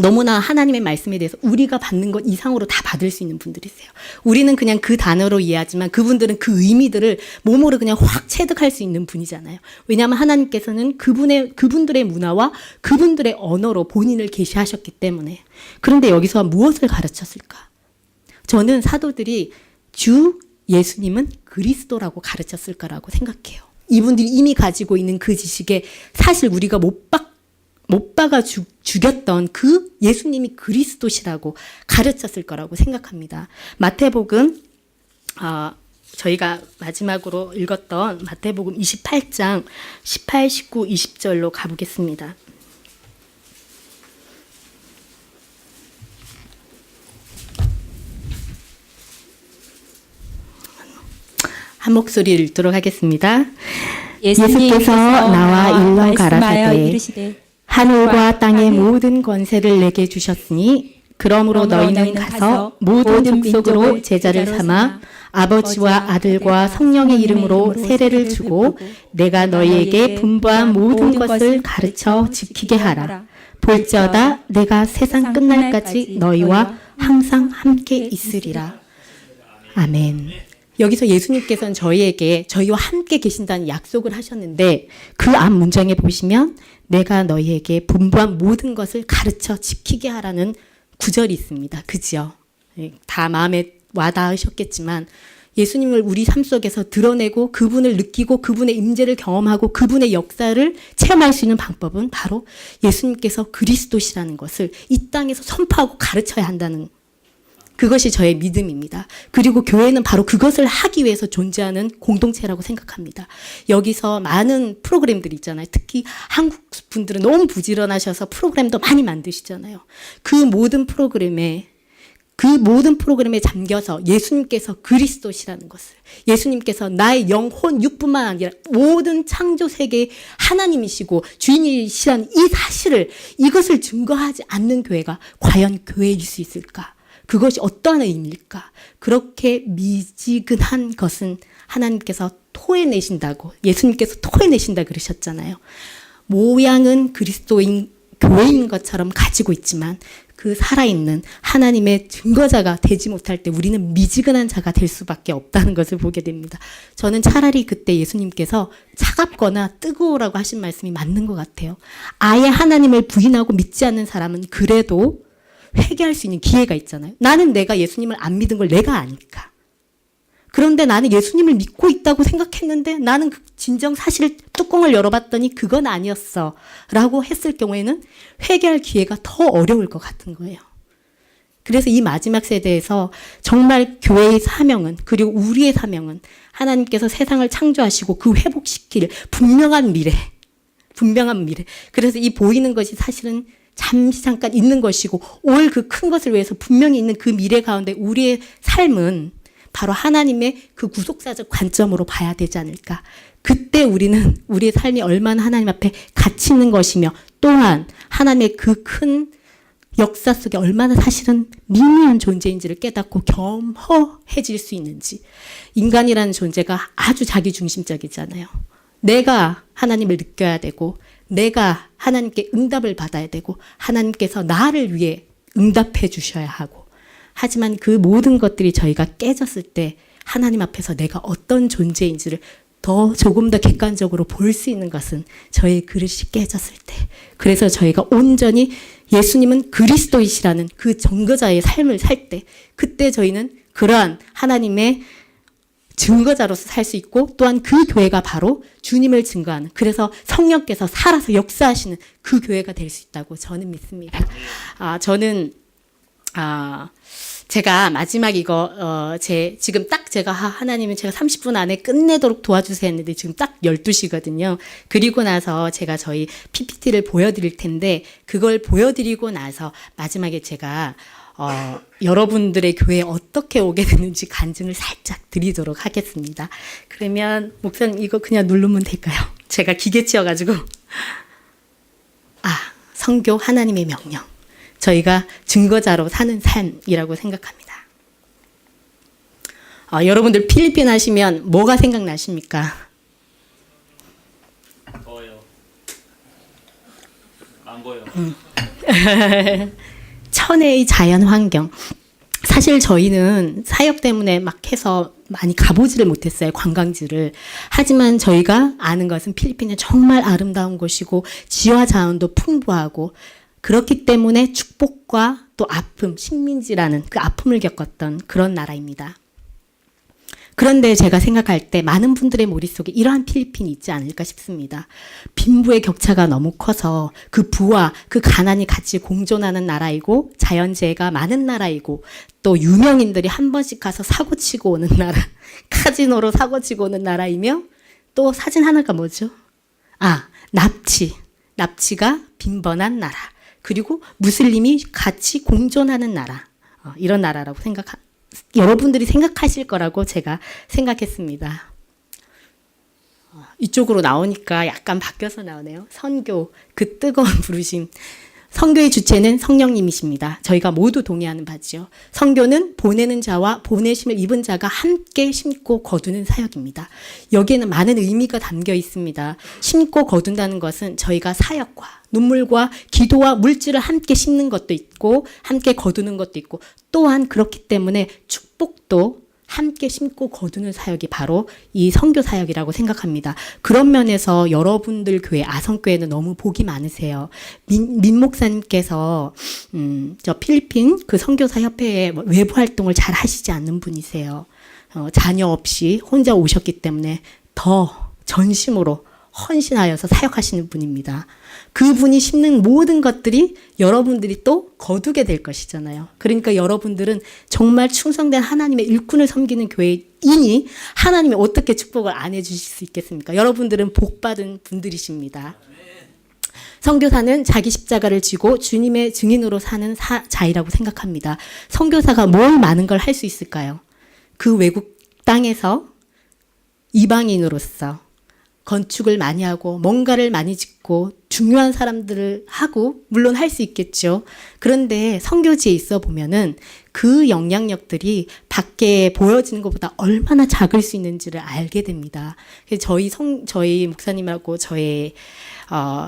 Speaker 1: 너무나 하나님의 말씀에 대해서 우리가 받는 것 이상으로 다 받을 수 있는 분들이세요. 우리는 그냥 그 단어로 이해하지만 그분들은 그 의미들을 몸으로 그냥 확 체득할 수 있는 분이잖아요. 왜냐하면 하나님께서는 그분들의 문화와 그분들의 언어로 본인을 계시하셨기 때문에. 그런데 여기서 무엇을 가르쳤을까? 저는 사도들이 주 예수님은 그리스도라고 가르쳤을 거라고 생각해요. 이분들이 이미 가지고 있는 그 지식에 사실 우리가 못 박아 죽였던 그 예수님이 그리스도시라고 가르쳤을 거라고 생각합니다. 마태복음, 저희가 마지막으로 읽었던 마태복음 28장 18, 19, 20절로 가보겠습니다. 한 목소리 읽도록 하겠습니다. 예수께서 나와 일러 가라사대 하늘과 땅의 모든 권세를 내게 주셨으니 그러므로 너희는 가서 모든 족속으로 제자를 삼아 아버지와 아들과 성령의 이름으로 세례를 주고 내가 너희에게 분부한 모든 것을 가르쳐 지키게 하라. 볼지어다 내가 세상 끝날까지 너희와 항상 함께 있으리라. 아멘. 여기서 예수님께서는 저희와 함께 계신다는 약속을 하셨는데 그 앞 문장에 보시면 내가 너희에게 분부한 모든 것을 가르쳐 지키게 하라는 구절이 있습니다. 그죠? 다 마음에 와닿으셨겠지만 예수님을 우리 삶 속에서 드러내고 그분을 느끼고 그분의 임재를 경험하고 그분의 역사를 체험할 수 있는 방법은 바로 예수님께서 그리스도시라는 것을 이 땅에서 선포하고 가르쳐야 한다는 그것이 저의 믿음입니다. 그리고 교회는 바로 그것을 하기 위해서 존재하는 공동체라고 생각합니다. 여기서 많은 프로그램들이 있잖아요. 특히 한국 분들은 너무 부지런하셔서 프로그램도 많이 만드시잖아요. 그 모든 프로그램에 잠겨서 예수님께서 그리스도시라는 것을, 예수님께서 나의 영혼 육뿐만 아니라 모든 창조 세계의 하나님이시고 주인이시라는 이 사실을, 이것을 증거하지 않는 교회가 과연 교회일 수 있을까? 그것이 어떠한 의미일까? 그렇게 미지근한 것은 하나님께서 토해내신다고, 예수님께서 토해내신다 그러셨잖아요. 모양은 그리스도인 교회인 것처럼 가지고 있지만 그 살아있는 하나님의 증거자가 되지 못할 때 우리는 미지근한 자가 될 수밖에 없다는 것을 보게 됩니다. 저는 차라리 그때 예수님께서 차갑거나 뜨거우라고 하신 말씀이 맞는 것 같아요. 아예 하나님을 부인하고 믿지 않는 사람은 그래도 회개할 수 있는 기회가 있잖아요. 나는 내가 예수님을 안 믿은 걸 내가 아니까. 그런데 나는 예수님을 믿고 있다고 생각했는데 나는 그 진정 사실 뚜껑을 열어봤더니 그건 아니었어 라고 했을 경우에는 회개할 기회가 더 어려울 것 같은 거예요. 그래서 이 마지막 세대에서 정말 교회의 사명은, 그리고 우리의 사명은 하나님께서 세상을 창조하시고 그 회복시킬 분명한 미래. 그래서 이 보이는 것이 사실은 잠깐 있는 것이고 올 그 큰 것을 위해서 분명히 있는 그 미래 가운데 우리의 삶은 바로 하나님의 그 구속사적 관점으로 봐야 되지 않을까. 그때 우리는 우리의 삶이 얼마나 하나님 앞에 가치 있는 것이며 또한 하나님의 그 큰 역사 속에 얼마나 사실은 미미한 존재인지를 깨닫고 겸허해질 수 있는지. 인간이라는 존재가 아주 자기중심적이잖아요. 내가 하나님을 느껴야 되고 내가 하나님께 응답을 받아야 되고 하나님께서 나를 위해 응답해 주셔야 하고 하지만 그 모든 것들이 저희가 깨졌을 때 하나님 앞에서 내가 어떤 존재인지를 조금 더 객관적으로 볼 수 있는 것은 저의 그릇이 깨졌을 때 그래서 저희가 온전히 예수님은 그리스도이시라는 그 증거자의 삶을 살 때 그때 저희는 그러한 하나님의 증거자로서 살 수 있고 또한 그 교회가 바로 주님을 증거하는 그래서 성령께서 살아서 역사하시는 그 교회가 될 수 있다고 저는 믿습니다. 저는 제가 마지막 이거 지금 딱 제가 하나님은 제가 30분 안에 끝내도록 도와주세요 했는데 지금 딱 12시거든요. 그리고 나서 제가 저희 PPT를 보여드릴 텐데 그걸 보여드리고 나서 마지막에 제가 여러분들의 교회에 어떻게 오게 되는지 간증을 살짝 드리도록 하겠습니다. 그러면 목사님 이거 그냥 누르면 될까요? 제가 기계치여가지고 선교 하나님의 명령 저희가 증거자로 사는 삶이라고 생각합니다. 여러분들 필리핀 하시면 뭐가 생각나십니까?
Speaker 2: 더워요. 망고요.
Speaker 1: 천혜의 자연 환경. 사실 저희는 사역 때문에 막 해서 많이 가보지를 못했어요. 관광지를. 하지만 저희가 아는 것은 필리핀은 정말 아름다운 곳이고 지와 자연도 풍부하고 그렇기 때문에 축복과 또 아픔, 식민지라는 그 아픔을 겪었던 그런 나라입니다. 그런데 제가 생각할 때 많은 분들의 머릿속에 이러한 필리핀이 있지 않을까 싶습니다. 빈부의 격차가 너무 커서 그 부와 그 가난이 같이 공존하는 나라이고 자연재해가 많은 나라이고 또 유명인들이 한 번씩 가서 사고치고 오는 나라, 카지노로 사고치고 오는 나라이며 또 사진 하나가 뭐죠? 납치가 빈번한 나라. 그리고 무슬림이 같이 공존하는 나라. 이런 나라라고 여러분들이 생각하실 거라고 제가 생각했습니다. 이쪽으로 나오니까 약간 바뀌어서 나오네요. 선교, 그 뜨거운 부르심. 선교의 주체는 성령님이십니다. 저희가 모두 동의하는 바지요. 선교는 보내는 자와 보내심을 입은 자가 함께 심고 거두는 사역입니다. 여기에는 많은 의미가 담겨 있습니다. 심고 거둔다는 것은 저희가 사역과 눈물과 기도와 물질을 함께 심는 것도 있고 함께 거두는 것도 있고 또한 그렇기 때문에 축복도 함께 심고 거두는 사역이 바로 이 선교 사역이라고 생각합니다. 그런 면에서 여러분들 교회 아성교회는 너무 복이 많으세요. 민 목사님께서 저 필리핀 그 선교사 협회에 외부 활동을 잘 하시지 않는 분이세요. 자녀 없이 혼자 오셨기 때문에 더 전심으로 헌신하여서 사역하시는 분입니다. 그분이 심는 모든 것들이 여러분들이 또 거두게 될 것이잖아요. 그러니까 여러분들은 정말 충성된 하나님의 일꾼을 섬기는 교회이니 하나님이 어떻게 축복을 안 해주실 수 있겠습니까? 여러분들은 복받은 분들이십니다. 선교사는 자기 십자가를 지고 주님의 증인으로 사는 자이라고 생각합니다. 선교사가 뭘 많은 걸 할 수 있을까요? 그 외국 땅에서 이방인으로서 건축을 많이 하고 뭔가를 많이 짓고 중요한 사람들을 하고 물론 할 수 있겠죠. 그런데 선교지에 있어 보면은 그 영향력들이 밖에 보여지는 것보다 얼마나 작을 수 있는지를 알게 됩니다. 저희 목사님하고 저의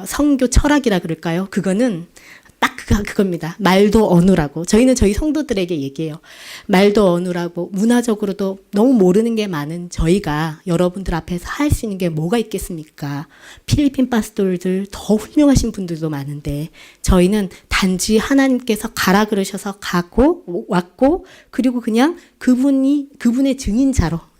Speaker 1: 선교 철학이라 그럴까요? 그거는 딱 그겁니다. 말도 어누라고. 저희는 저희 성도들에게 얘기해요. 말도 어누라고 문화적으로도 너무 모르는 게 많은 저희가 여러분들 앞에서 할 수 있는 게 뭐가 있겠습니까? 필리핀 파스토르들 더 훌륭하신 분들도 많은데 저희는 단지 하나님께서 가라 그러셔서 가고 왔고 그리고 그냥 그분의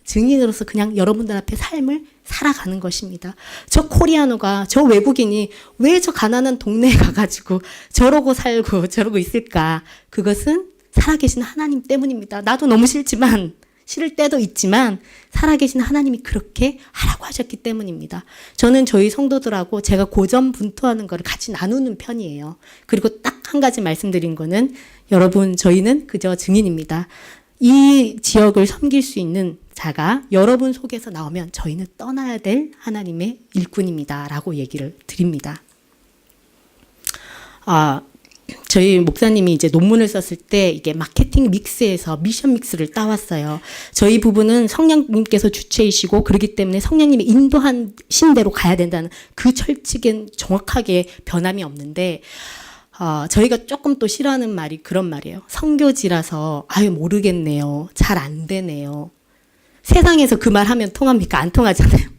Speaker 1: 증인으로서 그냥 여러분들 앞에 삶을 살아가는 것입니다. 저 코리아노가 저 외국인이 왜 저 가난한 동네에 가가지고 저러고 살고 저러고 있을까? 그것은 살아계신 하나님 때문입니다. 나도 너무 싫을 때도 있지만 살아계신 하나님이 그렇게 하라고 하셨기 때문입니다. 저는 저희 성도들하고 제가 고전분투하는 거를 같이 나누는 편이에요. 그리고 딱 한 가지 말씀드린 거는 여러분 저희는 그저 증인입니다. 이 지역을 섬길 수 있는 자가 여러분 속에서 나오면 저희는 떠나야 될 하나님의 일꾼입니다. 라고 얘기를 드립니다. 저희 목사님이 이제 논문을 썼을 때 이게 마케팅 믹스에서 미션 믹스를 따왔어요. 저희 부부는 성령님께서 주체이시고 그렇기 때문에 성령님이 인도하신 대로 가야 된다는 그 철칙엔 정확하게 변함이 없는데, 저희가 조금 또 싫어하는 말이 그런 말이에요. 선교지라서 아유 모르겠네요. 잘 안 되네요. 세상에서 그 말 하면 통합니까? 안 통하잖아요.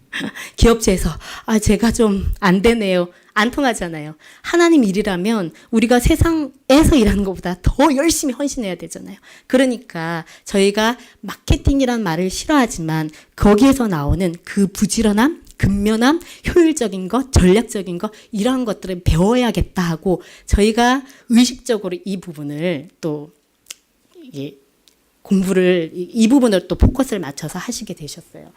Speaker 1: 기업체에서 제가 좀 안 되네요. 안 통하잖아요. 하나님 일이라면 우리가 세상에서 일하는 것보다 더 열심히 헌신해야 되잖아요. 그러니까 저희가 마케팅이란 말을 싫어하지만 거기에서 나오는 그 부지런함, 근면함, 효율적인 것, 전략적인 것, 이러한 것들을 배워야겠다 하고 저희가 의식적으로 이 부분을 또 공부를 이 부분을 또 포커스를 맞춰서 하시게 되셨어요.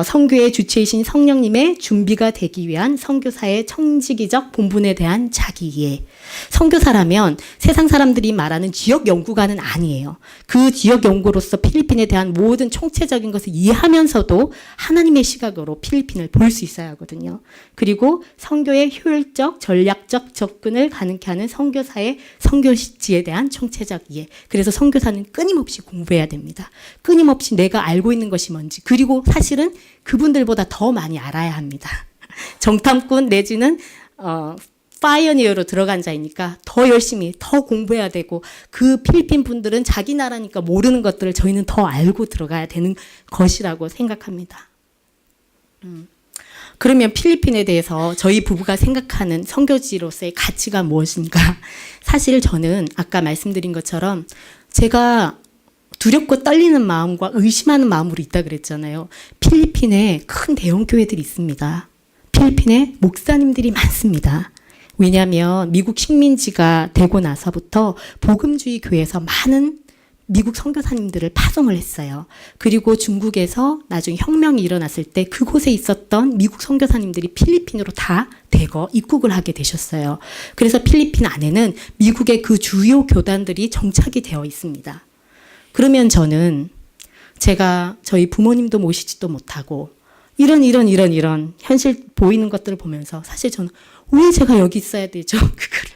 Speaker 1: 선교의 주체이신 성령님의 준비가 되기 위한 선교사의 청지기적 본분에 대한 자기 이해. 선교사라면 세상 사람들이 말하는 지역 연구가는 아니에요. 그 지역 연구로서 필리핀에 대한 모든 총체적인 것을 이해하면서도 하나님의 시각으로 필리핀을 볼 수 있어야 하거든요. 그리고 선교의 효율적, 전략적 접근을 가능케 하는 선교사의 선교지에 대한 총체적 이해. 그래서 선교사는 끊임없이 공부해야 됩니다. 끊임없이 내가 알고 있는 것이 뭔지, 그리고 사실은 그분들보다 더 많이 알아야 합니다. 정탐꾼 내지는 파이어니어로 들어간 자이니까 더 열심히 더 공부해야 되고, 그 필리핀 분들은 자기 나라니까 모르는 것들을 저희는 더 알고 들어가야 되는 것이라고 생각합니다. 그러면 필리핀에 대해서 저희 부부가 생각하는 선교지로서의 가치가 무엇인가? 사실 저는 아까 말씀드린 것처럼 제가 두렵고 떨리는 마음과 의심하는 마음으로 있다 그랬잖아요. 필리핀에 큰 대형 교회들이 있습니다. 필리핀에 목사님들이 많습니다. 왜냐하면 미국 식민지가 되고 나서부터 복음주의 교회에서 많은 미국 선교사님들을 파송을 했어요. 그리고 중국에서 나중에 혁명이 일어났을 때 그곳에 있었던 미국 선교사님들이 필리핀으로 다 대거 입국을 하게 되셨어요. 그래서 필리핀 안에는 미국의 그 주요 교단들이 정착이 되어 있습니다. 그러면 저는 제가 저희 부모님도 모시지도 못하고 이런 현실 보이는 것들을 보면서 사실 저는 왜 제가 여기 있어야 되죠? 그거를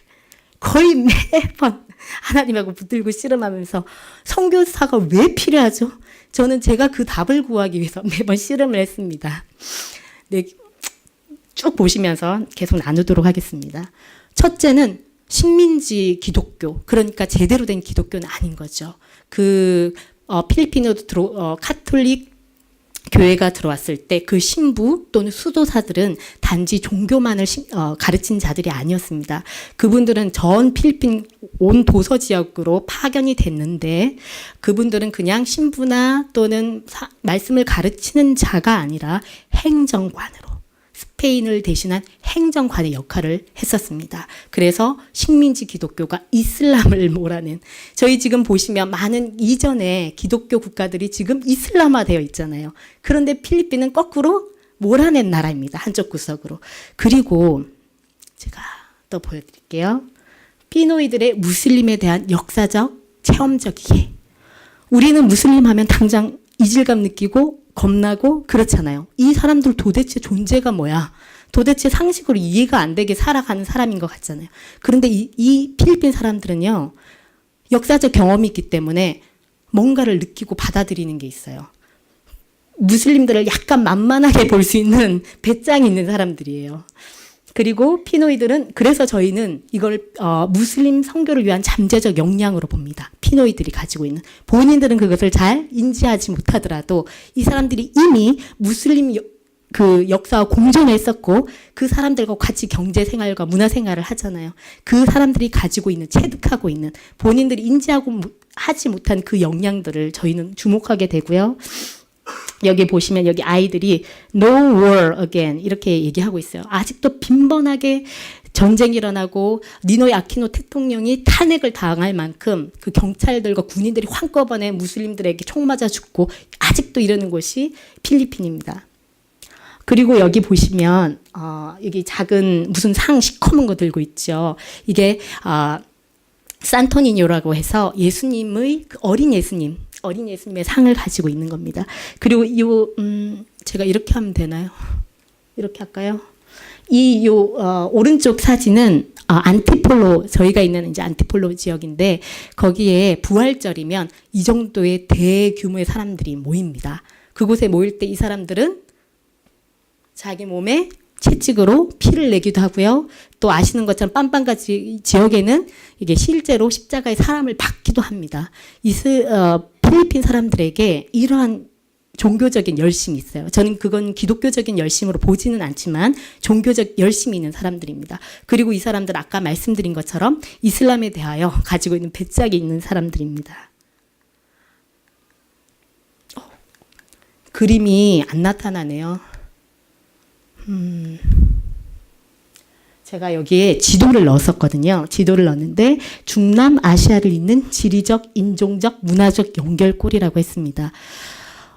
Speaker 1: 거의 매번 하나님하고 붙들고 씨름하면서 선교사가 왜 필요하죠? 저는 제가 그 답을 구하기 위해서 매번 씨름을 했습니다. 네, 쭉 보시면서 계속 나누도록 하겠습니다. 첫째는 식민지 기독교, 그러니까 제대로 된 기독교는 아닌 거죠. 필리핀으로 카톨릭 교회가 들어왔을 때 그 신부 또는 수도사들은 단지 종교만을 가르친 자들이 아니었습니다. 그분들은 전 필리핀 온 도서 지역으로 파견이 됐는데 그분들은 그냥 신부나 또는 말씀을 가르치는 자가 아니라 행정관으로, 스페인을 대신한 행정관의 역할을 했었습니다. 그래서 식민지 기독교가 이슬람을 몰아낸, 저희 지금 보시면 많은 이전의 기독교 국가들이 지금 이슬람화되어 있잖아요. 그런데 필리핀은 거꾸로 몰아낸 나라입니다. 한쪽 구석으로. 그리고 제가 또 보여드릴게요. 피노이들의 무슬림에 대한 역사적, 체험적 이해. 우리는 무슬림 하면 당장 이질감 느끼고 겁나고 그렇잖아요. 이 사람들 도대체 존재가 뭐야? 도대체 상식으로 이해가 안 되게 살아가는 사람인 것 같잖아요. 그런데 이 필리핀 사람들은요, 역사적 경험이 있기 때문에 뭔가를 느끼고 받아들이는 게 있어요. 무슬림들을 약간 만만하게 볼 수 있는 배짱이 있는 사람들이에요. 그리고 피노이들은, 그래서 저희는 이걸 무슬림 선교를 위한 잠재적 역량으로 봅니다. 피노이들이 가지고 있는. 본인들은 그것을 잘 인지하지 못하더라도 이 사람들이 이미 무슬림 그 역사와 공존했었고 그 사람들과 같이 경제생활과 문화생활을 하잖아요. 그 사람들이 가지고 있는, 체득하고 있는, 본인들이 인지하고 하지 못한 그 역량들을 저희는 주목하게 되고요. 여기 보시면 여기 아이들이 No war again 이렇게 얘기하고 있어요. 아직도 빈번하게 전쟁이 일어나고 니노의 아키노 대통령이 탄핵을 당할 만큼 그 경찰들과 군인들이 한꺼번에 무슬림들에게 총 맞아 죽고 아직도 이러는 곳이 필리핀입니다. 그리고 여기 보시면 여기 작은 무슨 상 시커먼 거 들고 있죠. 이게 산토니뇨라고 해서 예수님의 어린 예수님의 상을 가지고 있는 겁니다. 그리고 제가 이렇게 하면 되나요? 이렇게 할까요? 오른쪽 사진은 안티폴로, 저희가 있는 이제 안티폴로 지역인데 거기에 부활절이면 이 정도의 대규모의 사람들이 모입니다. 그곳에 모일 때 이 사람들은 자기 몸에 채찍으로 피를 내기도 하고요. 또 아시는 것처럼 빰빰가지 지역에는 이게 실제로 십자가에 사람을 박기도 합니다. 필리핀 사람들에게 이러한 종교적인 열심이 있어요. 저는 그건 기독교적인 열심으로 보지는 않지만 종교적 열심이 있는 사람들입니다. 그리고 이 사람들 아까 말씀드린 것처럼 이슬람에 대하여 가지고 있는 배짱이 있는 사람들입니다. 그림이 안 나타나네요. 제가 여기에 지도를 넣었었거든요. 지도를 넣었는데 중남아시아를 잇는 지리적, 인종적, 문화적 연결고리라고 했습니다.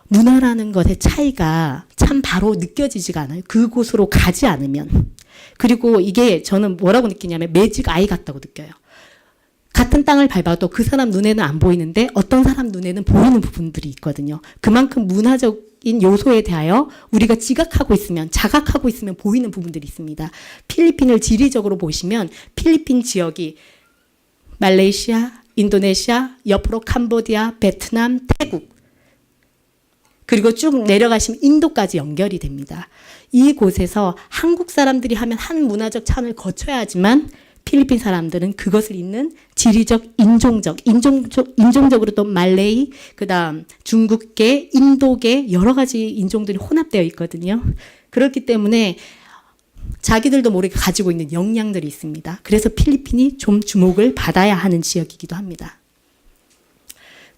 Speaker 1: 문화라는 것의 차이가 참 바로 느껴지지가 않아요. 그곳으로 가지 않으면. 그리고 이게 저는 뭐라고 느끼냐면 매직 아이 같다고 느껴요. 같은 땅을 밟아도 그 사람 눈에는 안 보이는데 어떤 사람 눈에는 보이는 부분들이 있거든요. 그만큼 문화적인 요소에 대하여 우리가 지각하고 있으면, 자각하고 있으면 보이는 부분들이 있습니다. 필리핀을 지리적으로 보시면 필리핀 지역이 말레이시아, 인도네시아, 옆으로 캄보디아, 베트남, 태국, 그리고 쭉 내려가시면 인도까지 연결이 됩니다. 이곳에서 한국 사람들이 하면 한 문화적 차원을 거쳐야 하지만 필리핀 사람들은 그것을 잇는 지리적, 인종적으로 또 말레이, 그다음 중국계, 인도계 여러 가지 인종들이 혼합되어 있거든요. 그렇기 때문에 자기들도 모르게 가지고 있는 역량들이 있습니다. 그래서 필리핀이 좀 주목을 받아야 하는 지역이기도 합니다.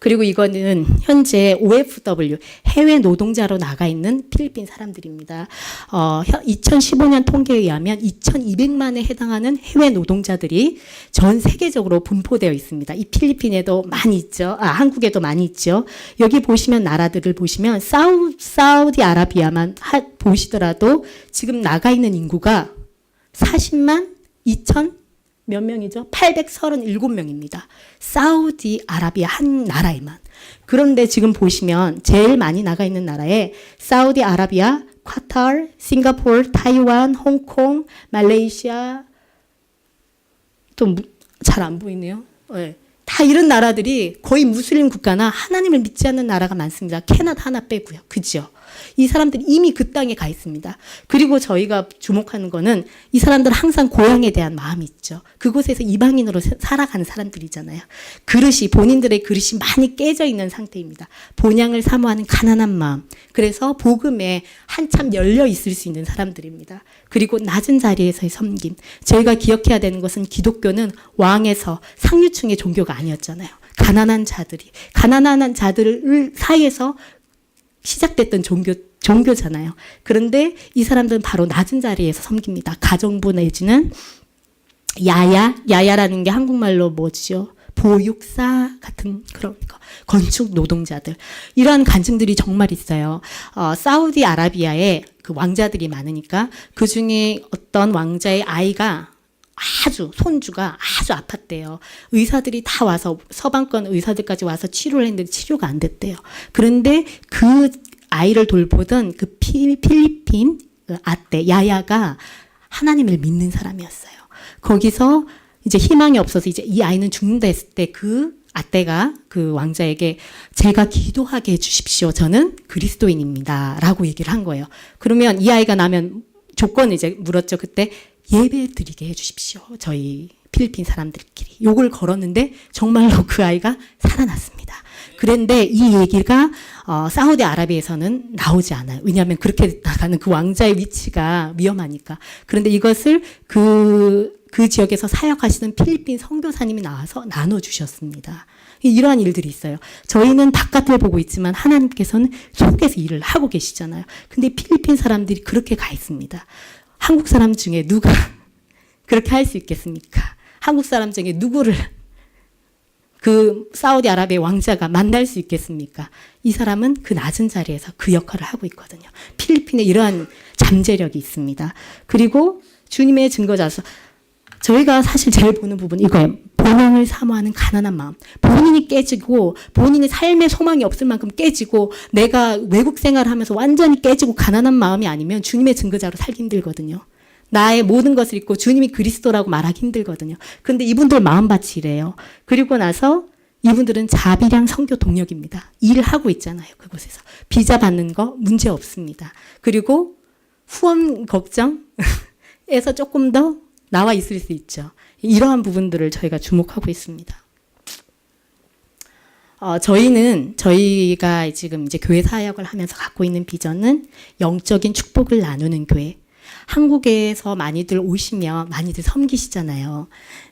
Speaker 1: 그리고 이거는 현재 OFW 해외 노동자로 나가 있는 필리핀 사람들입니다. 2015년 통계에 의하면 2,200만에 해당하는 해외 노동자들이 전 세계적으로 분포되어 있습니다. 이 필리핀에도 많이 있죠. 한국에도 많이 있죠. 여기 보시면 나라들을 보시면 사우디아라비아만 보시더라도 지금 나가 있는 인구가 40만 2천 몇 명이죠? 837명입니다. 사우디아라비아 한 나라에만. 그런데 지금 보시면 제일 많이 나가 있는 나라에 사우디아라비아, 카타르, 싱가포르, 타이완, 홍콩, 말레이시아, 또 잘 안 보이네요. 네. 다 이런 나라들이 거의 무슬림 국가나 하나님을 믿지 않는 나라가 많습니다. 캐나다 하나 빼고요. 그죠? 이 사람들이 이미 그 땅에 가 있습니다. 그리고 저희가 주목하는 거는 이 사람들은 항상 고향에 대한 마음이 있죠. 그곳에서 이방인으로 살아가는 사람들이잖아요. 본인들의 그릇이 많이 깨져 있는 상태입니다. 본향을 사모하는 가난한 마음. 그래서 복음에 한참 열려 있을 수 있는 사람들입니다. 그리고 낮은 자리에서의 섬김. 저희가 기억해야 되는 것은 기독교는 왕에서 상류층의 종교가 아니었잖아요. 가난한 자들 사이에서 시작됐던 종교잖아요. 그런데 이 사람들은 바로 낮은 자리에서 섬깁니다. 가정부 내지는 야야라는 게 한국말로 뭐죠? 보육사 같은 그런 거. 건축 노동자들. 이러한 간증들이 정말 있어요. 사우디아라비아에 그 왕자들이 많으니까 그 중에 어떤 왕자의 아이가 손주가 아주 아팠대요. 의사들이 다 와서, 서방권 의사들까지 와서 치료를 했는데 치료가 안 됐대요. 그런데 그 아이를 돌보던 그 필리핀 아떼, 야야가 하나님을 믿는 사람이었어요. 거기서 이제 희망이 없어서 이제 이 아이는 죽는다 했을 때 그 아떼가 그 왕자에게 제가 기도하게 해주십시오. 저는 그리스도인입니다. 라고 얘기를 한 거예요. 그러면 이 아이가 나면 조건을 이제 물었죠. 그때 예배 드리게 해주십시오. 저희 필리핀 사람들끼리. 욕을 걸었는데 정말로 그 아이가 살아났습니다. 그런데 이 얘기가 사우디아라비아에서는 나오지 않아요. 왜냐하면 그렇게 나가는 그 왕자의 위치가 위험하니까. 그런데 이것을 그 지역에서 사역하시는 필리핀 선교사님이 나와서 나눠주셨습니다. 이러한 일들이 있어요. 저희는 바깥을 보고 있지만 하나님께서는 속에서 일을 하고 계시잖아요. 근데 필리핀 사람들이 그렇게 가 있습니다. 한국 사람 중에 누가 그렇게 할 수 있겠습니까? 한국 사람 중에 누구를 그 사우디아라비아 왕자가 만날 수 있겠습니까? 이 사람은 그 낮은 자리에서 그 역할을 하고 있거든요. 필리핀에 이러한 잠재력이 있습니다. 그리고 주님의 증거자서 저희가 사실 제일 보는 부분 이거예요. 본향을 사모하는 가난한 마음. 본인이 깨지고 본인의 삶의 소망이 없을 만큼 깨지고 내가 외국 생활을 하면서 완전히 깨지고 가난한 마음이 아니면 주님의 증거자로 살기 힘들거든요. 나의 모든 것을 잊고 주님이 그리스도라고 말하기 힘들거든요. 근데 이분들 마음밭이 이래요. 그리고 나서 이분들은 자비량 선교 동력입니다. 일을 하고 있잖아요. 그곳에서. 비자 받는 거 문제 없습니다. 그리고 후원 걱정에서 조금 더 나와 있을 수 있죠. 이러한 부분들을 저희가 주목하고 있습니다. 저희가 지금 이제 교회 사역을 하면서 갖고 있는 비전은 영적인 축복을 나누는 교회. 한국에서 많이들 오시면 많이들 섬기시잖아요.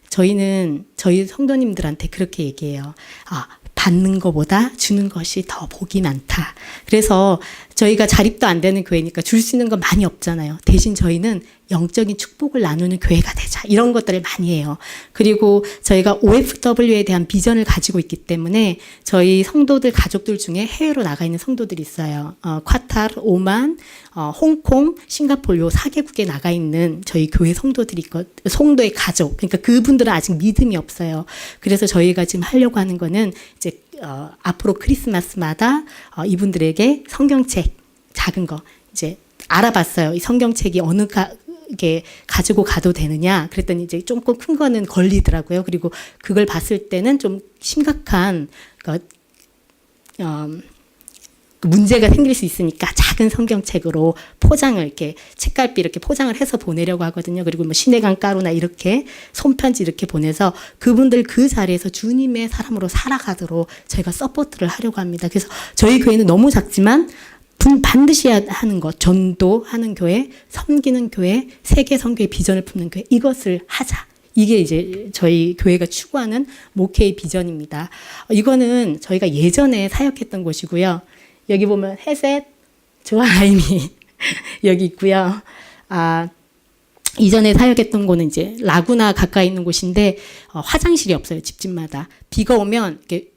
Speaker 1: 저희는 저희 성도님들한테 그렇게 얘기해요. 받는 것보다 주는 것이 더 복이 많다. 그래서 저희가 자립도 안 되는 교회니까 줄 수 있는 건 많이 없잖아요. 대신 저희는 영적인 축복을 나누는 교회가 되자. 이런 것들을 많이 해요. 그리고 저희가 OFW에 대한 비전을 가지고 있기 때문에 저희 성도들, 가족들 중에 해외로 나가 있는 성도들이 있어요. 콰타르, 오만, 홍콩, 싱가포르 요 4개국에 나가 있는 저희 교회 성도들이 성도의 가족. 그러니까 그분들은 아직 믿음이 없어요. 그래서 저희가 지금 하려고 하는 거는 이제 앞으로 크리스마스마다 이분들에게 성경책 작은 거 이제 알아봤어요. 이 성경책이 이게 가지고 가도 되느냐? 그랬더니 이제 조금 큰 거는 걸리더라고요. 그리고 그걸 봤을 때는 좀 심각한 문제가 생길 수 있으니까 작은 성경책으로 포장을 이렇게 책갈피 이렇게 포장을 해서 보내려고 하거든요. 그리고 뭐 시내강 가루나 이렇게 손편지 이렇게 보내서 그분들 그 자리에서 주님의 사람으로 살아가도록 저희가 서포트를 하려고 합니다. 그래서 저희 교회는 너무 작지만 반드시 하는 것, 전도하는 교회, 섬기는 교회, 세계 선교의 비전을 품는 교회, 이것을 하자. 이게 이제 저희 교회가 추구하는 목회의 비전입니다. 이거는 저희가 예전에 사역했던 곳이고요. 여기 보면 헤셋, 조아라임이 여기 있고요. 이전에 사역했던 곳은 이제 라구나 가까이 있는 곳인데 화장실이 없어요. 집집마다. 비가 오면 이렇게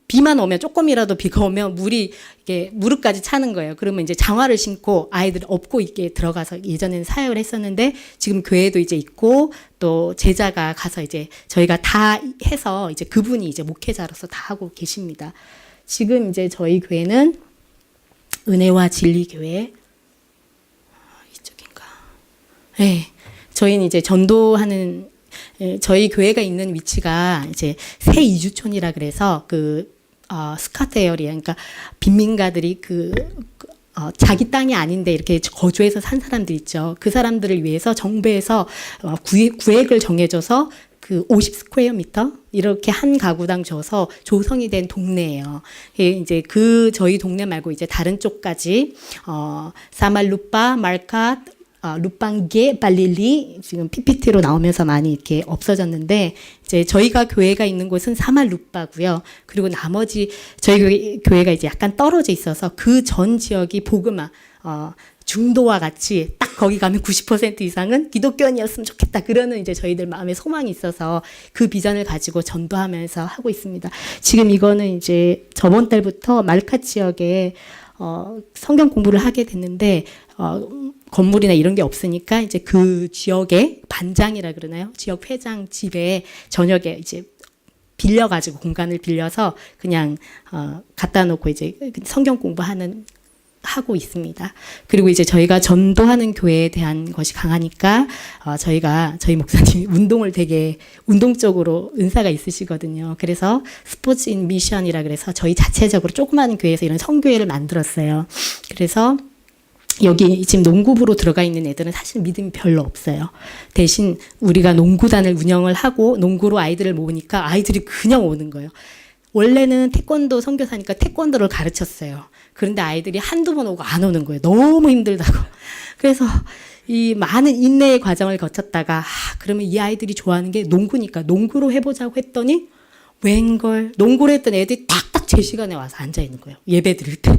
Speaker 1: 비만 오면 조금이라도 비가 오면 물이 이게 무릎까지 차는 거예요. 그러면 이제 장화를 신고 아이들 업고 있게 들어가서 예전에는 사역을 했었는데 지금 교회도 이제 있고 또 제자가 가서 이제 저희가 다 해서 이제 그분이 이제 목회자로서 다 하고 계십니다. 지금 이제 저희 교회는 은혜와 진리 교회 이쪽인가? 네, 저희는 이제 전도하는 저희 교회가 있는 위치가 이제 새 이주촌이라 그래서 스카트 에어리아, 그러니까 빈민가들이 자기 땅이 아닌데 이렇게 거주해서 산 사람들 있죠. 그 사람들을 위해서 정부에서 구획을 정해줘서 50스퀘어미터 이렇게 한 가구당 줘서 조성이 된 동네예요. 이제 저희 동네 말고 이제 다른 쪽까지 사말루파, 말캇, 루팡게, 발릴리 지금 PPT로 나오면서 많이 이렇게 없어졌는데 이제 저희가 교회가 있는 곳은 사말루파고요. 그리고 나머지 저희 교회가 이제 약간 떨어져 있어서 그 전 지역이 보그마 중도와 같이 딱 거기 가면 90% 이상은 기독교인이었으면 좋겠다. 그러는 이제 저희들 마음에 소망이 있어서 그 비전을 가지고 전도하면서 하고 있습니다. 지금 이거는 이제 저번 달부터 말카 지역에 성경 공부를 하게 됐는데 건물이나 이런 게 없으니까 이제 그 지역의 반장이라 그러나요? 지역 회장 집에 저녁에 이제 빌려가지고 공간을 빌려서 그냥 갖다 놓고 이제 성경 하고 있습니다. 그리고 이제 저희가 전도하는 교회에 대한 것이 강하니까 저희 목사님이 운동을 되게 운동적으로 은사가 있으시거든요. 그래서 스포츠 인 미션이라 그래서 저희 자체적으로 조그마한 교회에서 이런 성교회를 만들었어요. 그래서 여기 지금 농구부로 들어가 있는 애들은 사실 믿음이 별로 없어요. 대신 우리가 농구단을 운영을 하고 농구로 아이들을 모으니까 아이들이 그냥 오는 거예요. 원래는 태권도 선교사니까 태권도를 가르쳤어요. 그런데 아이들이 한두 번 오고 안 오는 거예요. 너무 힘들다고. 그래서 이 많은 인내의 과정을 거쳤다가 그러면 이 아이들이 좋아하는 게 농구니까 농구로 해보자고 했더니 웬걸 농구를 했던 애들이 딱딱 제 시간에 와서 앉아 있는 거예요. 예배 드릴 때.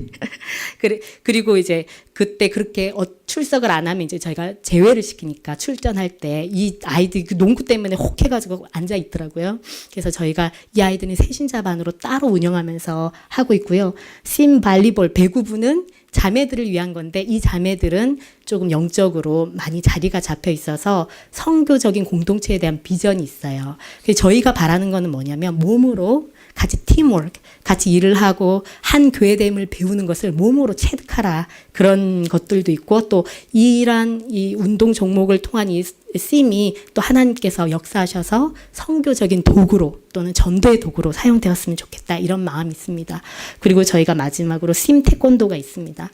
Speaker 1: 그리고 이제 그때 그렇게 출석을 안 하면 이제 저희가 제외를 시키니까 출전할 때 이 아이들이 농구 때문에 혹해가지고 앉아 있더라고요. 그래서 저희가 이 아이들은 새신자반으로 따로 운영하면서 하고 있고요. 심 발리볼 배구부는 자매들을 위한 건데 이 자매들은 조금 영적으로 많이 자리가 잡혀 있어서 성교적인 공동체에 대한 비전이 있어요. 그래서 저희가 바라는 거는 뭐냐면 몸으로 같이 팀워크, 같이 일을 하고 한 교회됨을 배우는 것을 몸으로 체득하라. 그런 것들도 있고 또 이러한 이 운동 종목을 통한 이 쓰임이 또 하나님께서 역사하셔서 선교적인 도구로 또는 전도의 도구로 사용되었으면 좋겠다. 이런 마음이 있습니다. 그리고 저희가 마지막으로 스임 태권도가 있습니다.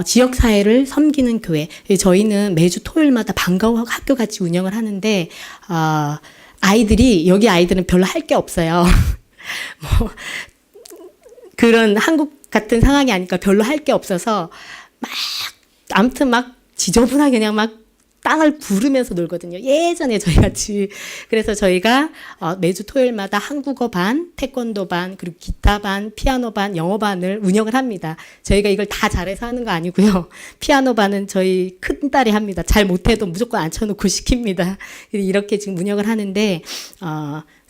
Speaker 1: 지역사회를 섬기는 교회. 저희는 매주 토요일마다 방과후 학교 같이 운영을 하는데, 여기 아이들은 별로 할 게 없어요. 뭐, 그런 한국 같은 상황이 아니까 별로 할 게 없어서, 아무튼 지저분하게 그냥 땅을 부르면서 놀거든요. 예전에 저희 같이. 그래서 저희가 매주 토요일마다 한국어 반, 태권도 반, 그리고 기타 반, 피아노 반, 영어 반을 운영을 합니다. 저희가 이걸 다 잘해서 하는 거 아니고요. 피아노 반은 저희 큰딸이 합니다. 잘 못해도 무조건 앉혀놓고 시킵니다. 이렇게 지금 운영을 하는데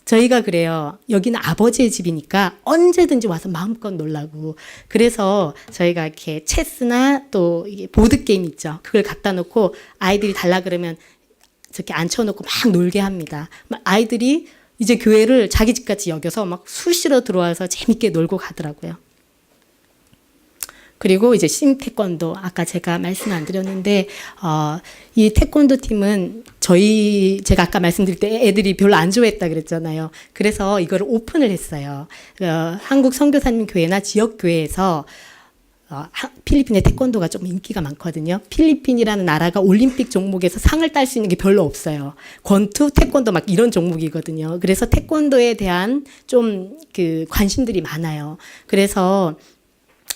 Speaker 1: 저희가 그래요. 여기는 아버지의 집이니까 언제든지 와서 마음껏 놀라고. 그래서 저희가 이렇게 체스나 또 이게 보드게임 있죠. 그걸 갖다 놓고 아이들이 달라 그러면 저렇게 앉혀놓고 막 놀게 합니다. 아이들이 이제 교회를 자기 집같이 여겨서 막 수시로 들어와서 재밌게 놀고 가더라고요. 그리고 이제 싱태권도 아까 제가 말씀 안 드렸는데 이 태권도 팀은 제가 아까 말씀드릴 때 애들이 별로 안 좋아했다 그랬잖아요. 그래서 이걸 오픈을 했어요. 한국 선교사님 교회나 지역 교회에서 필리핀의 태권도가 좀 인기가 많거든요. 필리핀이라는 나라가 올림픽 종목에서 상을 딸 수 있는 게 별로 없어요. 권투, 태권도 이런 종목이거든요. 그래서 태권도에 대한 좀 관심들이 많아요. 그래서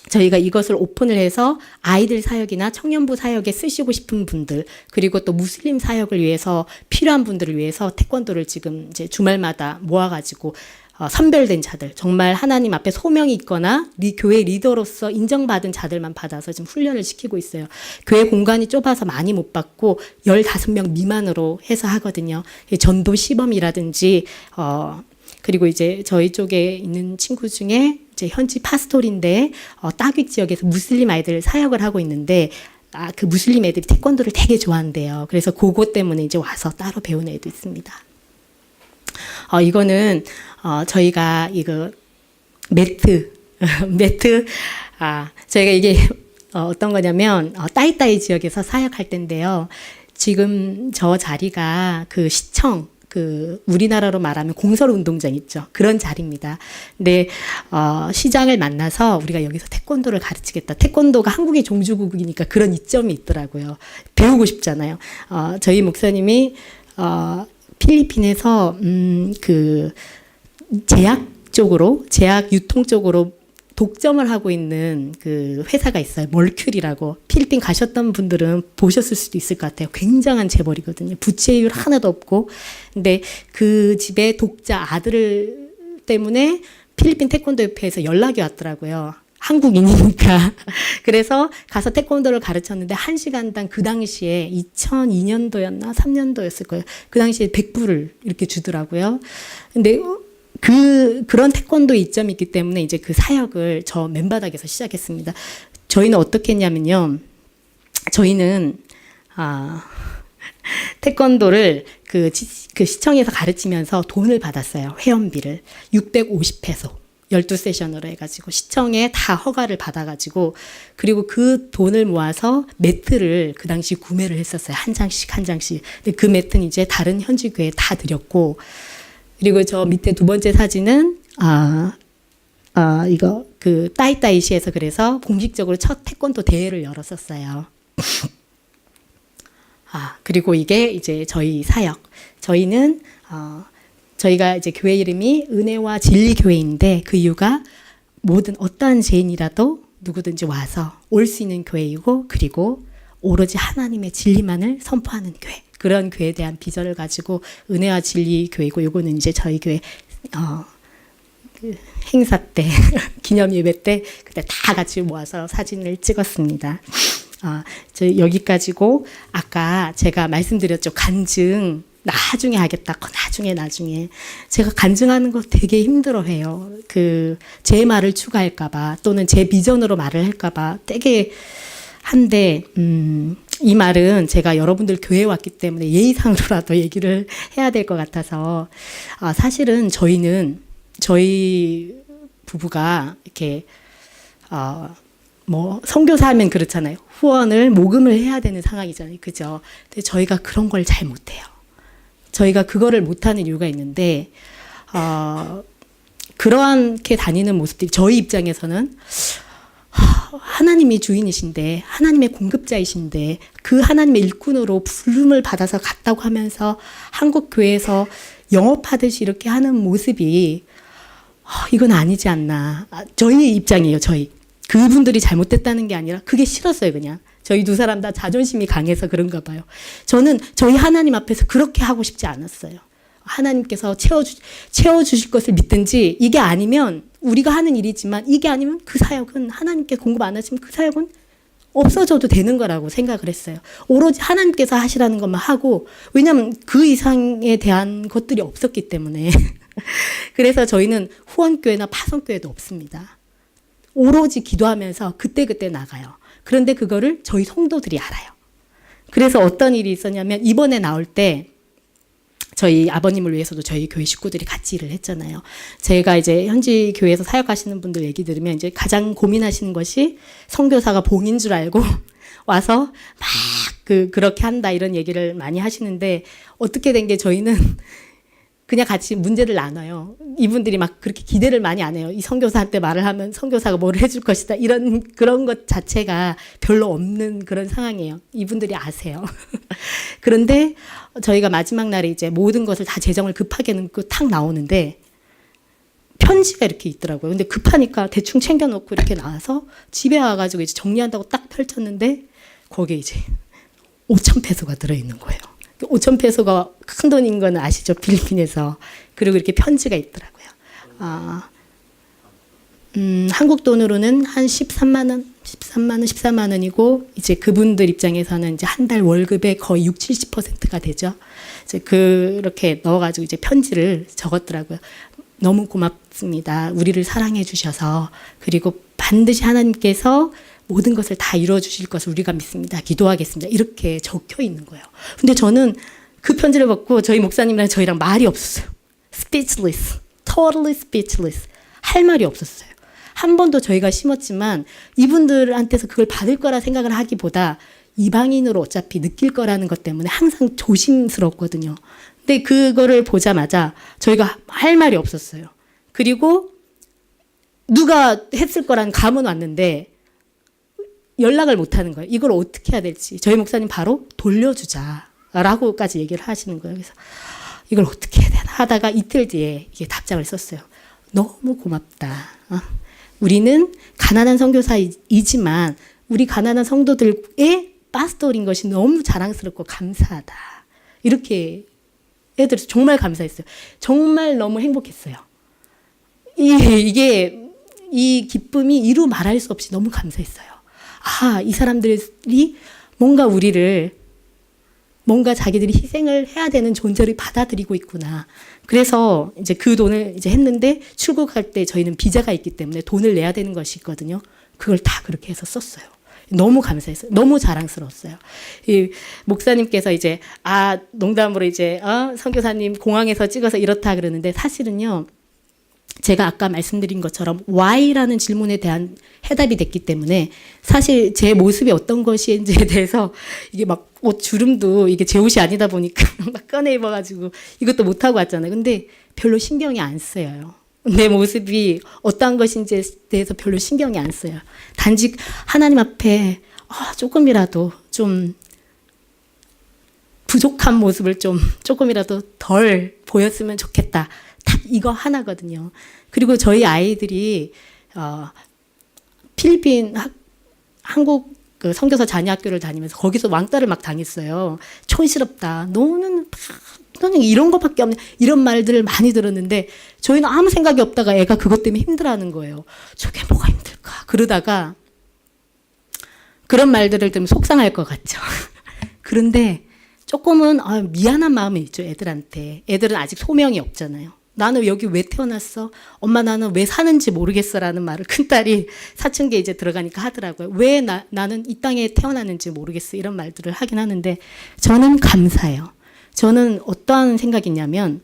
Speaker 1: 저희가 이것을 오픈을 해서 아이들 사역이나 청년부 사역에 쓰시고 싶은 분들, 그리고 또 무슬림 사역을 위해서 필요한 분들을 위해서 태권도를 지금 이제 주말마다 모아가지고 선별된 자들, 정말 하나님 앞에 소명이 있거나 교회 리더로서 인정받은 자들만 받아서 지금 훈련을 시키고 있어요. 교회 공간이 좁아서 많이 못 받고 15명 미만으로 해서 하거든요. 전도 시범이라든지 그리고 이제 저희 쪽에 있는 친구 중에 이제 현지 파스토리인데 따귀 지역에서 무슬림 아이들 사역을 하고 있는데 그 무슬림 애들이 태권도를 되게 좋아한대요. 그래서 그것 때문에 이제 와서 따로 배우는 애도 있습니다. 이거는 저희가 이거 매트 저희가 이게 어떤 거냐면 따이따이 지역에서 사역할 때인데요. 지금 저 자리가 그 시청 우리나라로 말하면 공설운동장 있죠. 그런 자리입니다. 근데 시장을 만나서 우리가 여기서 태권도를 가르치겠다. 태권도가 한국의 종주국이니까 그런 이점이 있더라고요. 배우고 싶잖아요. 저희 목사님이 필리핀에서 제약 유통 쪽으로 독점을 하고 있는 그 회사가 있어요. 멀큐리라고. 필리핀 가셨던 분들은 보셨을 수도 있을 것 같아요. 굉장한 재벌이거든요. 부채율 하나도 없고. 근데 그 집의 독자 아들 때문에 필리핀 태권도 협회에서 연락이 왔더라고요. 한국인이니까. 그래서 가서 태권도를 가르쳤는데 1시간당 그 당시에 2002년도였나 3년도였을 거예요. 그 당시에 100불을 이렇게 주더라고요. 근데 그런 태권도 이점이 있기 때문에 이제 그 사역을 저 맨바닥에서 시작했습니다. 저희는 어떻게 했냐면요. 저희는, 태권도를 그 시청에서 가르치면서 돈을 받았어요. 회원비를. 650페소. 12세션으로 해가지고 시청에 다 허가를 받아가지고 그리고 그 돈을 모아서 매트를 그 당시 구매를 했었어요. 한 장씩 한 장씩. 근데 그 매트는 이제 다른 현지 교회에 다 드렸고 그리고 저 밑에 두 번째 사진은 이거 그 따이따이시에서 그래서 공식적으로 첫 태권도 대회를 열었었어요. 그리고 이게 이제 저희 사역. 저희는 저희가 이제 교회 이름이 은혜와 진리 교회인데 그 이유가 모든 어떠한 죄인이라도 누구든지 와서 올 수 있는 교회이고 그리고 오로지 하나님의 진리만을 선포하는 교회. 그런 교회에 대한 비전을 가지고 은혜와 진리 교회고 요거는 이제 저희 교회 그 행사 때 기념 예배 때 그때 다 같이 모아서 사진을 찍었습니다. 저 여기까지고 아까 제가 말씀드렸죠. 간증 나중에 하겠다. 나중에 제가 간증하는 거 되게 힘들어해요. 제 말을 추가할까봐 또는 제 비전으로 말을 할까봐 되게 한데 이 말은 제가 여러분들 교회에 왔기 때문에 예의상으로라도 얘기를 해야 될 것 같아서 사실은 저희는 저희 부부가 이렇게 뭐 선교사 하면 그렇잖아요. 후원을 모금을 해야 되는 상황이잖아요. 그죠? 근데 저희가 그런 걸 잘 못해요. 저희가 그거를 못하는 이유가 있는데 그렇게 다니는 모습들이 저희 입장에서는 하나님이 주인이신데 하나님의 공급자이신데 그 하나님의 일꾼으로 부름을 받아서 갔다고 하면서 한국 교회에서 영업하듯이 이렇게 하는 모습이 이건 아니지 않나. 저희 입장이에요. 저희. 그분들이 잘못됐다는 게 아니라 그게 싫었어요. 그냥. 저희 두 사람 다 자존심이 강해서 그런가 봐요. 저는 저희 하나님 앞에서 그렇게 하고 싶지 않았어요. 하나님께서 채워주실 것을 믿든지 이게 아니면 우리가 하는 일이지만 이게 아니면 그 사역은 하나님께 공급 안 하시면 그 사역은 없어져도 되는 거라고 생각을 했어요. 오로지 하나님께서 하시라는 것만 하고 왜냐하면 그 이상에 대한 것들이 없었기 때문에 그래서 저희는 후원교회나 파송교회도 없습니다. 오로지 기도하면서 그때그때 나가요. 그런데 그거를 저희 성도들이 알아요. 그래서 어떤 일이 있었냐면 이번에 나올 때 저희 아버님을 위해서도 저희 교회 식구들이 같이 일을 했잖아요. 제가 이제 현지 교회에서 사역하시는 분들 얘기 들으면 이제 가장 고민하시는 것이 선교사가 봉인 줄 알고 와서 막 그렇게 한다 이런 얘기를 많이 하시는데 어떻게 된 게 저희는 그냥 같이 문제를 나눠요. 이분들이 막 그렇게 기대를 많이 안 해요. 이 선교사한테 말을 하면 선교사가 뭐를 해줄 것이다. 그런 것 자체가 별로 없는 그런 상황이에요. 이분들이 아세요. 그런데 저희가 마지막 날에 이제 모든 것을 다 재정을 급하게 넣고 탁 나오는데 편지가 이렇게 있더라고요. 근데 급하니까 대충 챙겨놓고 이렇게 나와서 집에 와가지고 이제 정리한다고 딱 펼쳤는데 거기에 이제 5,000페소가 들어있는 거예요. 5,000페소가 큰 돈인 건 아시죠? 필리핀에서. 그리고 이렇게 편지가 있더라고요. 한국 돈으로는 한 13만 원이고 이제 그분들 입장에서는 이제 한 달 월급의 거의 60~70%가 되죠. 이제 그렇게 넣어가지고 이제 편지를 적었더라고요. 너무 고맙습니다. 우리를 사랑해 주셔서 그리고 반드시 하나님께서 모든 것을 다 이루어 주실 것을 우리가 믿습니다. 기도하겠습니다. 이렇게 적혀 있는 거예요. 근데 저는 그 편지를 받고 저희 목사님이랑 저희랑 말이 없었어요. Speechless. Totally speechless. 할 말이 없었어요. 한 번도 저희가 심었지만 이분들한테서 그걸 받을 거라 생각을 하기보다 이방인으로 어차피 느낄 거라는 것 때문에 항상 조심스럽거든요. 근데 그거를 보자마자 저희가 할 말이 없었어요. 그리고 누가 했을 거라는 감은 왔는데 연락을 못 하는 거예요. 이걸 어떻게 해야 될지. 저희 목사님 바로 돌려주자라고까지 얘기를 하시는 거예요. 그래서 이걸 어떻게 해야 되나 하다가 이틀 뒤에 이게 답장을 썼어요. 너무 고맙다. 우리는 가난한 선교사이지만 우리 가난한 성도들의 파스토리인 것이 너무 자랑스럽고 감사하다. 이렇게 애들 정말 감사했어요. 정말 너무 행복했어요. 이 기쁨이 이루 말할 수 없이 너무 감사했어요. 이 사람들이 뭔가 자기들이 희생을 해야 되는 존재를 받아들이고 있구나. 그래서 이제 그 돈을 이제 했는데 출국할 때 저희는 비자가 있기 때문에 돈을 내야 되는 것이 있거든요. 그걸 다 그렇게 해서 썼어요. 너무 감사했어요. 너무 자랑스러웠어요. 이 목사님께서 이제 농담으로 이제 선교사님 공항에서 찍어서 이렇다 그러는데 사실은요. 제가 아까 말씀드린 것처럼 why라는 질문에 대한 해답이 됐기 때문에 사실 제 모습이 어떤 것인지에 대해서 이게 막 옷 주름도 이게 제 옷이 아니다 보니까 막 꺼내 입어가지고 이것도 못하고 왔잖아요. 근데 별로 신경이 안 쓰여요. 내 모습이 어떠한 것인지에 대해서 별로 신경이 안 써요. 단지 하나님 앞에 조금이라도 좀 부족한 모습을 조금이라도 덜 보였으면 좋겠다. 딱 이거 하나거든요. 그리고 저희 아이들이 필리핀 한국 그 선교사 자녀학교를 다니면서 거기서 왕따를 막 당했어요. 촌스럽다. 너는 이런 것밖에 없네. 이런 말들을 많이 들었는데 저희는 아무 생각이 없다가 애가 그것 때문에 힘들어하는 거예요. 저게 뭐가 힘들까? 그러다가 그런 말들을 들으면 속상할 것 같죠. 그런데 조금은 미안한 마음이 있죠. 애들한테. 애들은 아직 소명이 없잖아요. 나는 여기 왜 태어났어? 엄마 나는 왜 사는지 모르겠어라는 말을 큰딸이 사춘기에 이제 들어가니까 하더라고요. 왜 나는 이 땅에 태어났는지 모르겠어. 이런 말들을 하긴 하는데 저는 감사해요. 저는 어떠한 생각이냐면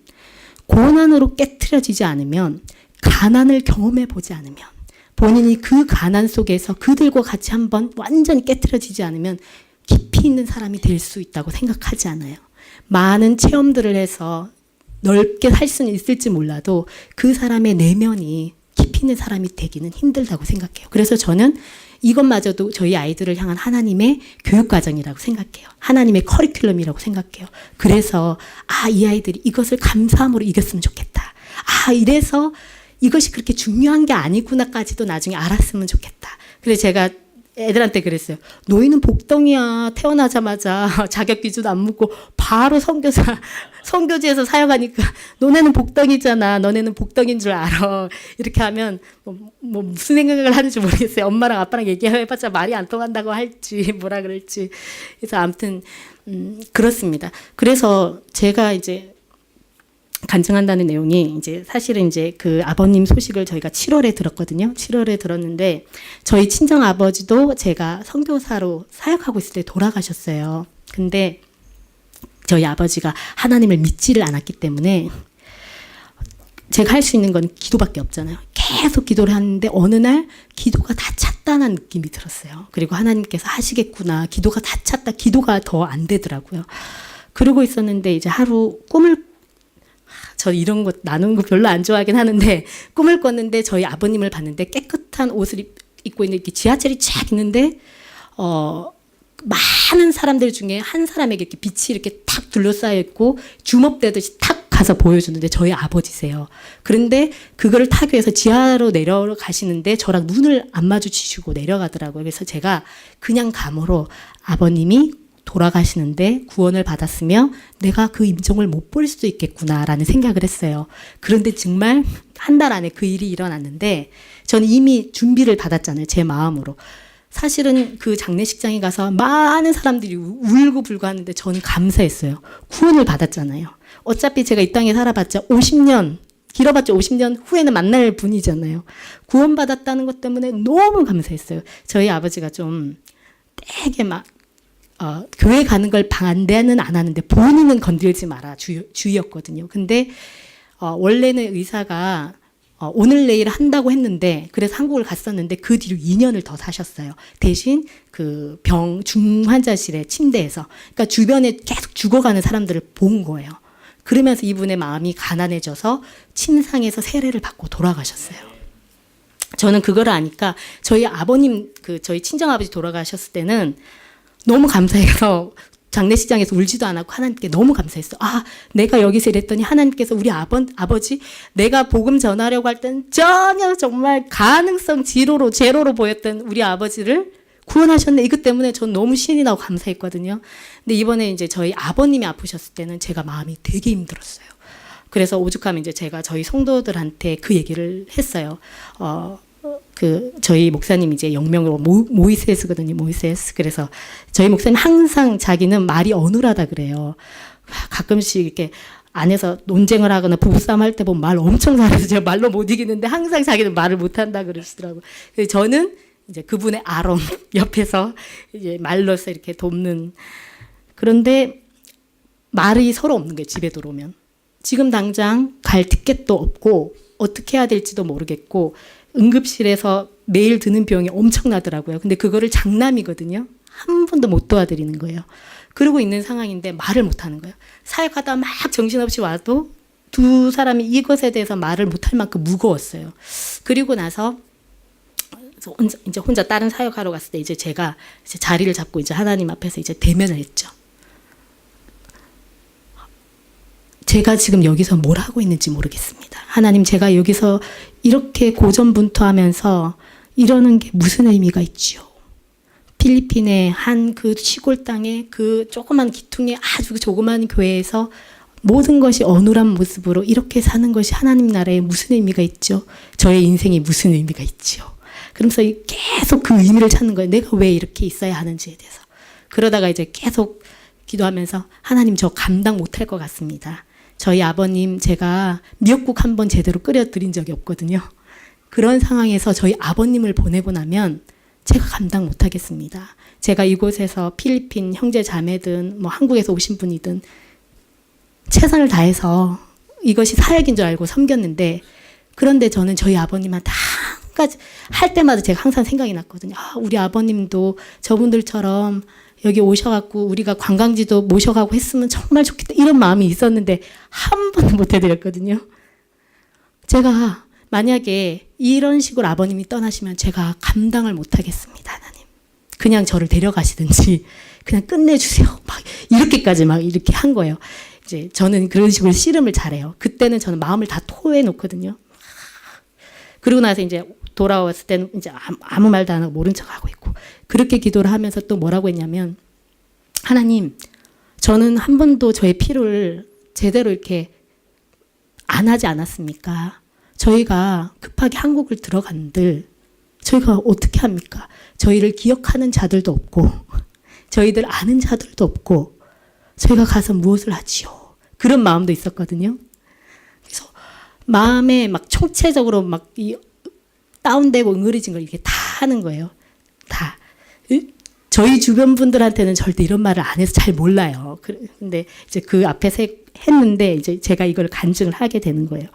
Speaker 1: 고난으로 깨트려지지 않으면 가난을 경험해 보지 않으면, 본인이 그 가난 속에서 그들과 같이 한번 완전히 깨트려지지 않으면 깊이 있는 사람이 될 수 있다고 생각하지 않아요. 많은 체험들을 해서 넓게 살 수는 있을지 몰라도 그 사람의 내면이 깊이 있는 사람이 되기는 힘들다고 생각해요. 그래서 저는 이것마저도 저희 아이들을 향한 하나님의 교육과정이라고 생각해요. 하나님의 커리큘럼이라고 생각해요. 그래서 이 아이들이 이것을 감사함으로 이겼으면 좋겠다. 이래서 이것이 그렇게 중요한 게 아니구나까지도 나중에 알았으면 좋겠다. 그래서 제가 애들한테 그랬어요. 너희는 복덩이야. 태어나자마자 자격 기준 안 묻고 바로 선교지에서 사역하니까 너네는 복덩이잖아. 너네는 복덩이인 줄 알아. 이렇게 하면 뭐 무슨 생각을 하는지 모르겠어요. 엄마랑 아빠랑 얘기해봤자 말이 안 통한다고 할지 뭐라 그럴지. 그래서 아무튼 그렇습니다. 그래서 제가 이제 간증한다는 내용이 이제 사실은 이제 그 아버님 소식을 저희가 7월에 들었거든요. 7월에 들었는데 저희 친정 아버지도 제가 선교사로 사역하고 있을 때 돌아가셨어요. 근데 저희 아버지가 하나님을 믿지를 않았기 때문에 제가 할 수 있는 건 기도밖에 없잖아요. 계속 기도를 하는데 어느 날 기도가 다 찼다는 느낌이 들었어요. 그리고 하나님께서 하시겠구나. 기도가 다 찼다. 기도가 더 안 되더라고요. 그러고 있었는데 이제 하루 저 이런 거 나누는 거 별로 안 좋아하긴 하는데 꿈을 꿨는데 저희 아버님을 봤는데 깨끗한 옷을 입고 있는 이렇게 지하철이 쫙 있는데 많은 사람들 중에 한 사람에게 이렇게 빛이 이렇게 탁 둘러싸여 있고 주먹대듯이 탁 가서 보여주는데 저희 아버지세요. 그런데 그거를 타기 위해서 지하로 내려가시는데 저랑 눈을 안 마주치시고 내려가더라고요. 그래서 제가 그냥 감으로 아버님이 돌아가시는데 구원을 받았으며 내가 그 임종을 못 볼 수도 있겠구나라는 생각을 했어요. 그런데 정말 한 달 안에 그 일이 일어났는데 저는 이미 준비를 받았잖아요. 제 마음으로. 사실은 그 장례식장에 가서 많은 사람들이 울고 불고 하는데 저는 감사했어요. 구원을 받았잖아요. 어차피 제가 이 땅에 살아봤자 50년, 길어봤자 50년 후에는 만날 분이잖아요. 구원받았다는 것 때문에 너무 감사했어요. 저희 아버지가 좀 되게 교회 가는 걸 반대는 안 하는데 본인은 건들지 마라 주의였거든요. 근데 원래는 의사가 오늘 내일 한다고 했는데 그래서 한국을 갔었는데 그 뒤로 2년을 더 사셨어요. 대신 그 중환자실의 침대에서 그러니까 주변에 계속 죽어가는 사람들을 본 거예요. 그러면서 이분의 마음이 가난해져서 침상에서 세례를 받고 돌아가셨어요. 저는 그걸 아니까 저희 아버님 저희 친정아버지 돌아가셨을 때는 너무 감사해서 장례식장에서 울지도 않았고 하나님께 너무 감사했어. 내가 여기서 이랬더니 하나님께서 우리 아버지 내가 복음 전하려고 할 땐 전혀 정말 가능성 제로로 보였던 우리 아버지를 구원하셨네. 이것 때문에 전 너무 신이 나고 감사했거든요. 근데 이번에 이제 저희 아버님이 아프셨을 때는 제가 마음이 되게 힘들었어요. 그래서 오죽하면 이제 제가 저희 성도들한테 그 얘기를 했어요. 저희 목사님 이제 영명으로 모이세스거든요. 모이세스. 그래서 저희 목사님 항상 자기는 말이 어눌하다 그래요. 가끔씩 이렇게 안에서 논쟁을 하거나 부부싸움 할 때 보면 말 엄청 잘해서 제가 말로 못 이기는데 항상 자기는 말을 못 한다 그러시더라고요. 그래서 저는 이제 그분의 아론 옆에서 이제 말로서 이렇게 돕는. 그런데 말이 서로 없는 거예요. 집에 들어오면. 지금 당장 갈 티켓도 없고 어떻게 해야 될지도 모르겠고 응급실에서 매일 드는 비용이 엄청나더라고요. 근데 그거를 장남이거든요. 한 번도 못 도와드리는 거예요. 그러고 있는 상황인데 말을 못 하는 거예요. 사역하다 막 정신없이 와도 두 사람이 이것에 대해서 말을 못할 만큼 무거웠어요. 그리고 나서 이제 혼자 다른 사역하러 갔을 때 이제 제가 이제 자리를 잡고 이제 하나님 앞에서 이제 대면을 했죠. 제가 지금 여기서 뭘 하고 있는지 모르겠습니다. 하나님, 제가 여기서 이렇게 고전분투하면서 이러는 게 무슨 의미가 있지요? 필리핀의 한 그 시골 땅에 그 조그만 기퉁의 아주 조그만 교회에서 모든 것이 어눌한 모습으로 이렇게 사는 것이 하나님 나라에 무슨 의미가 있죠? 저의 인생에 무슨 의미가 있지요? 그러면서 계속 그 의미를 찾는 거예요. 내가 왜 이렇게 있어야 하는지에 대해서. 그러다가 이제 계속 기도하면서 하나님, 저 감당 못할 것 같습니다. 저희 아버님 제가 미역국 한 번 제대로 끓여드린 적이 없거든요. 그런 상황에서 저희 아버님을 보내고 나면 제가 감당 못하겠습니다. 제가 이곳에서 필리핀 형제 자매든 뭐 한국에서 오신 분이든 최선을 다해서 이것이 사역인 줄 알고 섬겼는데 그런데 저는 저희 아버님한테 한 가지 할 때마다 제가 항상 생각이 났거든요. 아, 우리 아버님도 저분들처럼 여기 오셔갖고 우리가 관광지도 모셔가고 했으면 정말 좋겠다 이런 마음이 있었는데 한 번도 못 해드렸거든요. 제가 만약에 이런 식으로 아버님이 떠나시면 제가 감당을 못 하겠습니다, 하나님. 그냥 저를 데려가시든지 그냥 끝내주세요. 막 이렇게까지 막 이렇게 한 거예요. 이제 저는 그런 식으로 씨름을 잘해요. 그때는 저는 마음을 다 토해 놓거든요. 그러고 나서 이제 돌아왔을 때는 이제 아무 말도 안 하고 모른 척 하고 있고 그렇게 기도를 하면서 또 뭐라고 했냐면 하나님, 저는 한 번도 저의 필요를 제대로 이렇게 안 하지 않았습니까? 저희가 급하게 한국을 들어간들 저희가 어떻게 합니까? 저희를 기억하는 자들도 없고 저희들 아는 자들도 없고 저희가 가서 무엇을 하지요? 그런 마음도 있었거든요. 그래서 마음에 막 총체적으로 막 이 다운되고 응어리진 걸 이렇게 다 하는 거예요. 다. 저희 주변 분들한테는 절대 이런 말을 안 해서 잘 몰라요. 근데 이제 그 앞에서 했는데 이제 제가 이걸 간증을 하게 되는 거예요.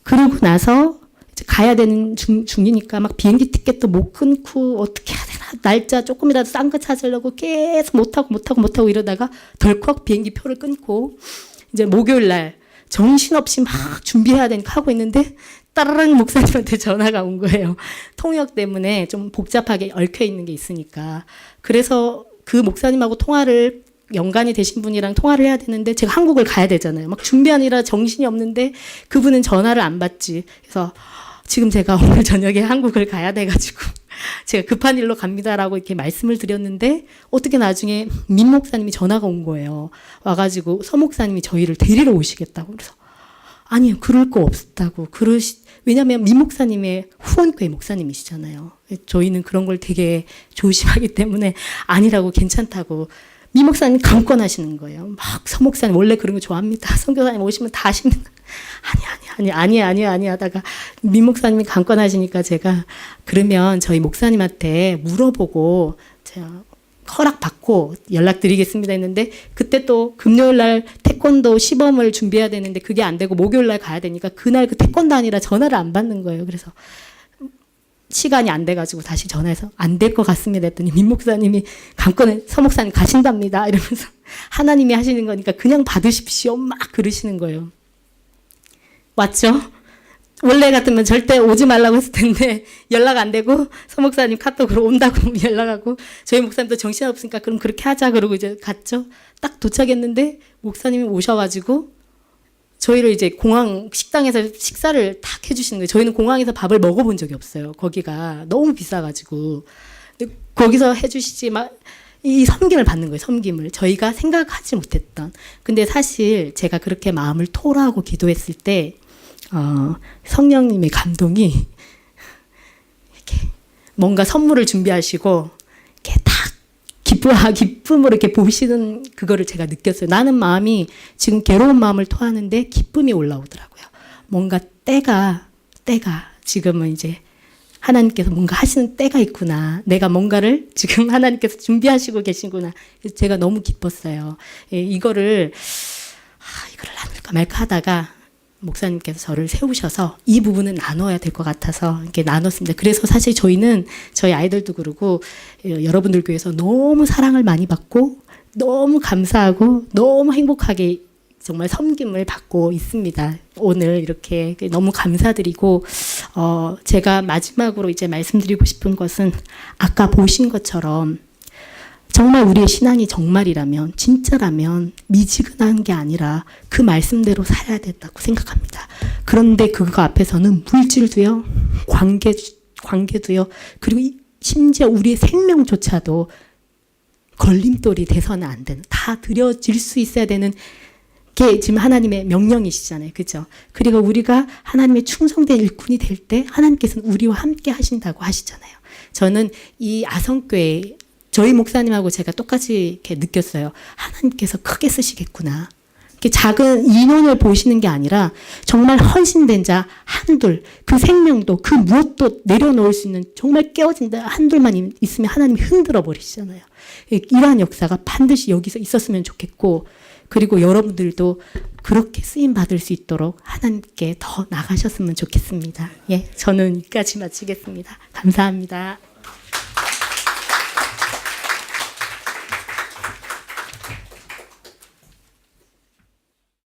Speaker 1: 그러고 나서 이제 가야 되는 중이니까 막 비행기 티켓도 못 끊고 어떻게 해야 되나 날짜 조금이라도 싼 거 찾으려고 계속 못하고 이러다가 덜컥 비행기 표를 끊고 이제 목요일 날 정신없이 막 준비해야 되니까 하고 있는데 따르릉 목사님한테 전화가 온 거예요. 통역 때문에 좀 복잡하게 얽혀 있는 게 있으니까. 그래서 그 목사님하고 통화를 연관이 되신 분이랑 통화를 해야 되는데 제가 한국을 가야 되잖아요. 막 준비하느라 정신이 없는데 그분은 전화를 안 받지. 그래서 지금 제가 오늘 저녁에 한국을 가야 돼가지고 제가 급한 일로 갑니다라고 이렇게 말씀을 드렸는데 어떻게 나중에 민 목사님이 전화가 온 거예요. 와가지고 서 목사님이 저희를 데리러 오시겠다고. 그래서 아니요, 그럴 거 없다고. 왜냐하면 민 목사님의 후원교회 목사님이시잖아요. 저희는 그런 걸 되게 조심하기 때문에 아니라고 괜찮다고. 민 목사님 강권하시는 거예요. 막 서 목사님 원래 그런 거 좋아합니다. 선교사님 오시면 다 하시는 아니 하다가 민 목사님이 강권하시니까 제가 그러면 저희 목사님한테 물어보고 제가 허락받고 연락드리겠습니다 했는데 그때 또 금요일 날 태권도 시범을 준비해야 되는데 그게 안 되고 목요일 날 가야 되니까 그날 그 태권도 아니라 전화를 안 받는 거예요. 그래서 시간이 안 돼가지고 다시 전화해서 안 될 것 같습니다 했더니 민 목사님이 강권에 서 목사님 가신답니다 이러면서 하나님이 하시는 거니까 그냥 받으십시오 막 그러시는 거예요. 맞죠? 원래 같으면 절대 오지 말라고 했을 텐데 연락 안 되고 서 목사님 카톡으로 온다고 연락하고 저희 목사님도 정신없으니까 그럼 그렇게 하자 그러고 이제 갔죠. 딱 도착했는데 목사님이 오셔가지고 저희를 이제 공항 식당에서 식사를 딱 해주시는 거예요. 저희는 공항에서 밥을 먹어본 적이 없어요. 거기가 너무 비싸가지고. 근데 거기서 해주시지 이 섬김을 받는 거예요. 섬김을. 저희가 생각하지 못했던. 근데 사실 제가 그렇게 마음을 토로하고 기도했을 때 성령님의 감동이 이렇게 뭔가 선물을 준비하시고 이렇게 딱 기쁨으로 이렇게 보시는 그거를 제가 느꼈어요. 나는 마음이 지금 괴로운 마음을 토하는데 기쁨이 올라오더라고요. 뭔가 때가 지금은 이제 하나님께서 뭔가 하시는 때가 있구나. 내가 뭔가를 지금 하나님께서 준비하시고 계시구나. 그래서 제가 너무 기뻤어요. 이거를 나눌까 말까 하다가 목사님께서 저를 세우셔서 이 부분은 나눠야 될 것 같아서 이렇게 나눴습니다. 그래서 사실 저희는 저희 아이들도 그러고 여러분들 교회에서 너무 사랑을 많이 받고 너무 감사하고 너무 행복하게 정말 섬김을 받고 있습니다. 오늘 이렇게 너무 감사드리고 제가 마지막으로 이제 말씀드리고 싶은 것은 아까 보신 것처럼 정말 우리의 신앙이 정말이라면 진짜라면 미지근한 게 아니라 그 말씀대로 살아야 된다고 생각합니다. 그런데 그거 앞에서는 물질도요, 관계도요, 그리고 심지어 우리의 생명조차도 걸림돌이 돼서는 안 되는, 다 드려질 수 있어야 되는 게 지금 하나님의 명령이시잖아요. 그죠? 그리고 우리가 하나님의 충성된 일꾼이 될 때 하나님께서는 우리와 함께 하신다고 하시잖아요. 저는 이 아성교회 저희 목사님하고 제가 똑같이 이렇게 느꼈어요. 하나님께서 크게 쓰시겠구나. 이렇게 작은 인원을 보시는 게 아니라 정말 헌신된 자 한둘, 그 생명도 그 무엇도 내려놓을 수 있는 정말 깨어진 자 한둘만 있으면 하나님이 흔들어 버리시잖아요. 이러한 역사가 반드시 여기서 있었으면 좋겠고 그리고 여러분들도 그렇게 쓰임 받을 수 있도록 하나님께 더 나가셨으면 좋겠습니다. 예, 저는 여기까지 마치겠습니다. 감사합니다.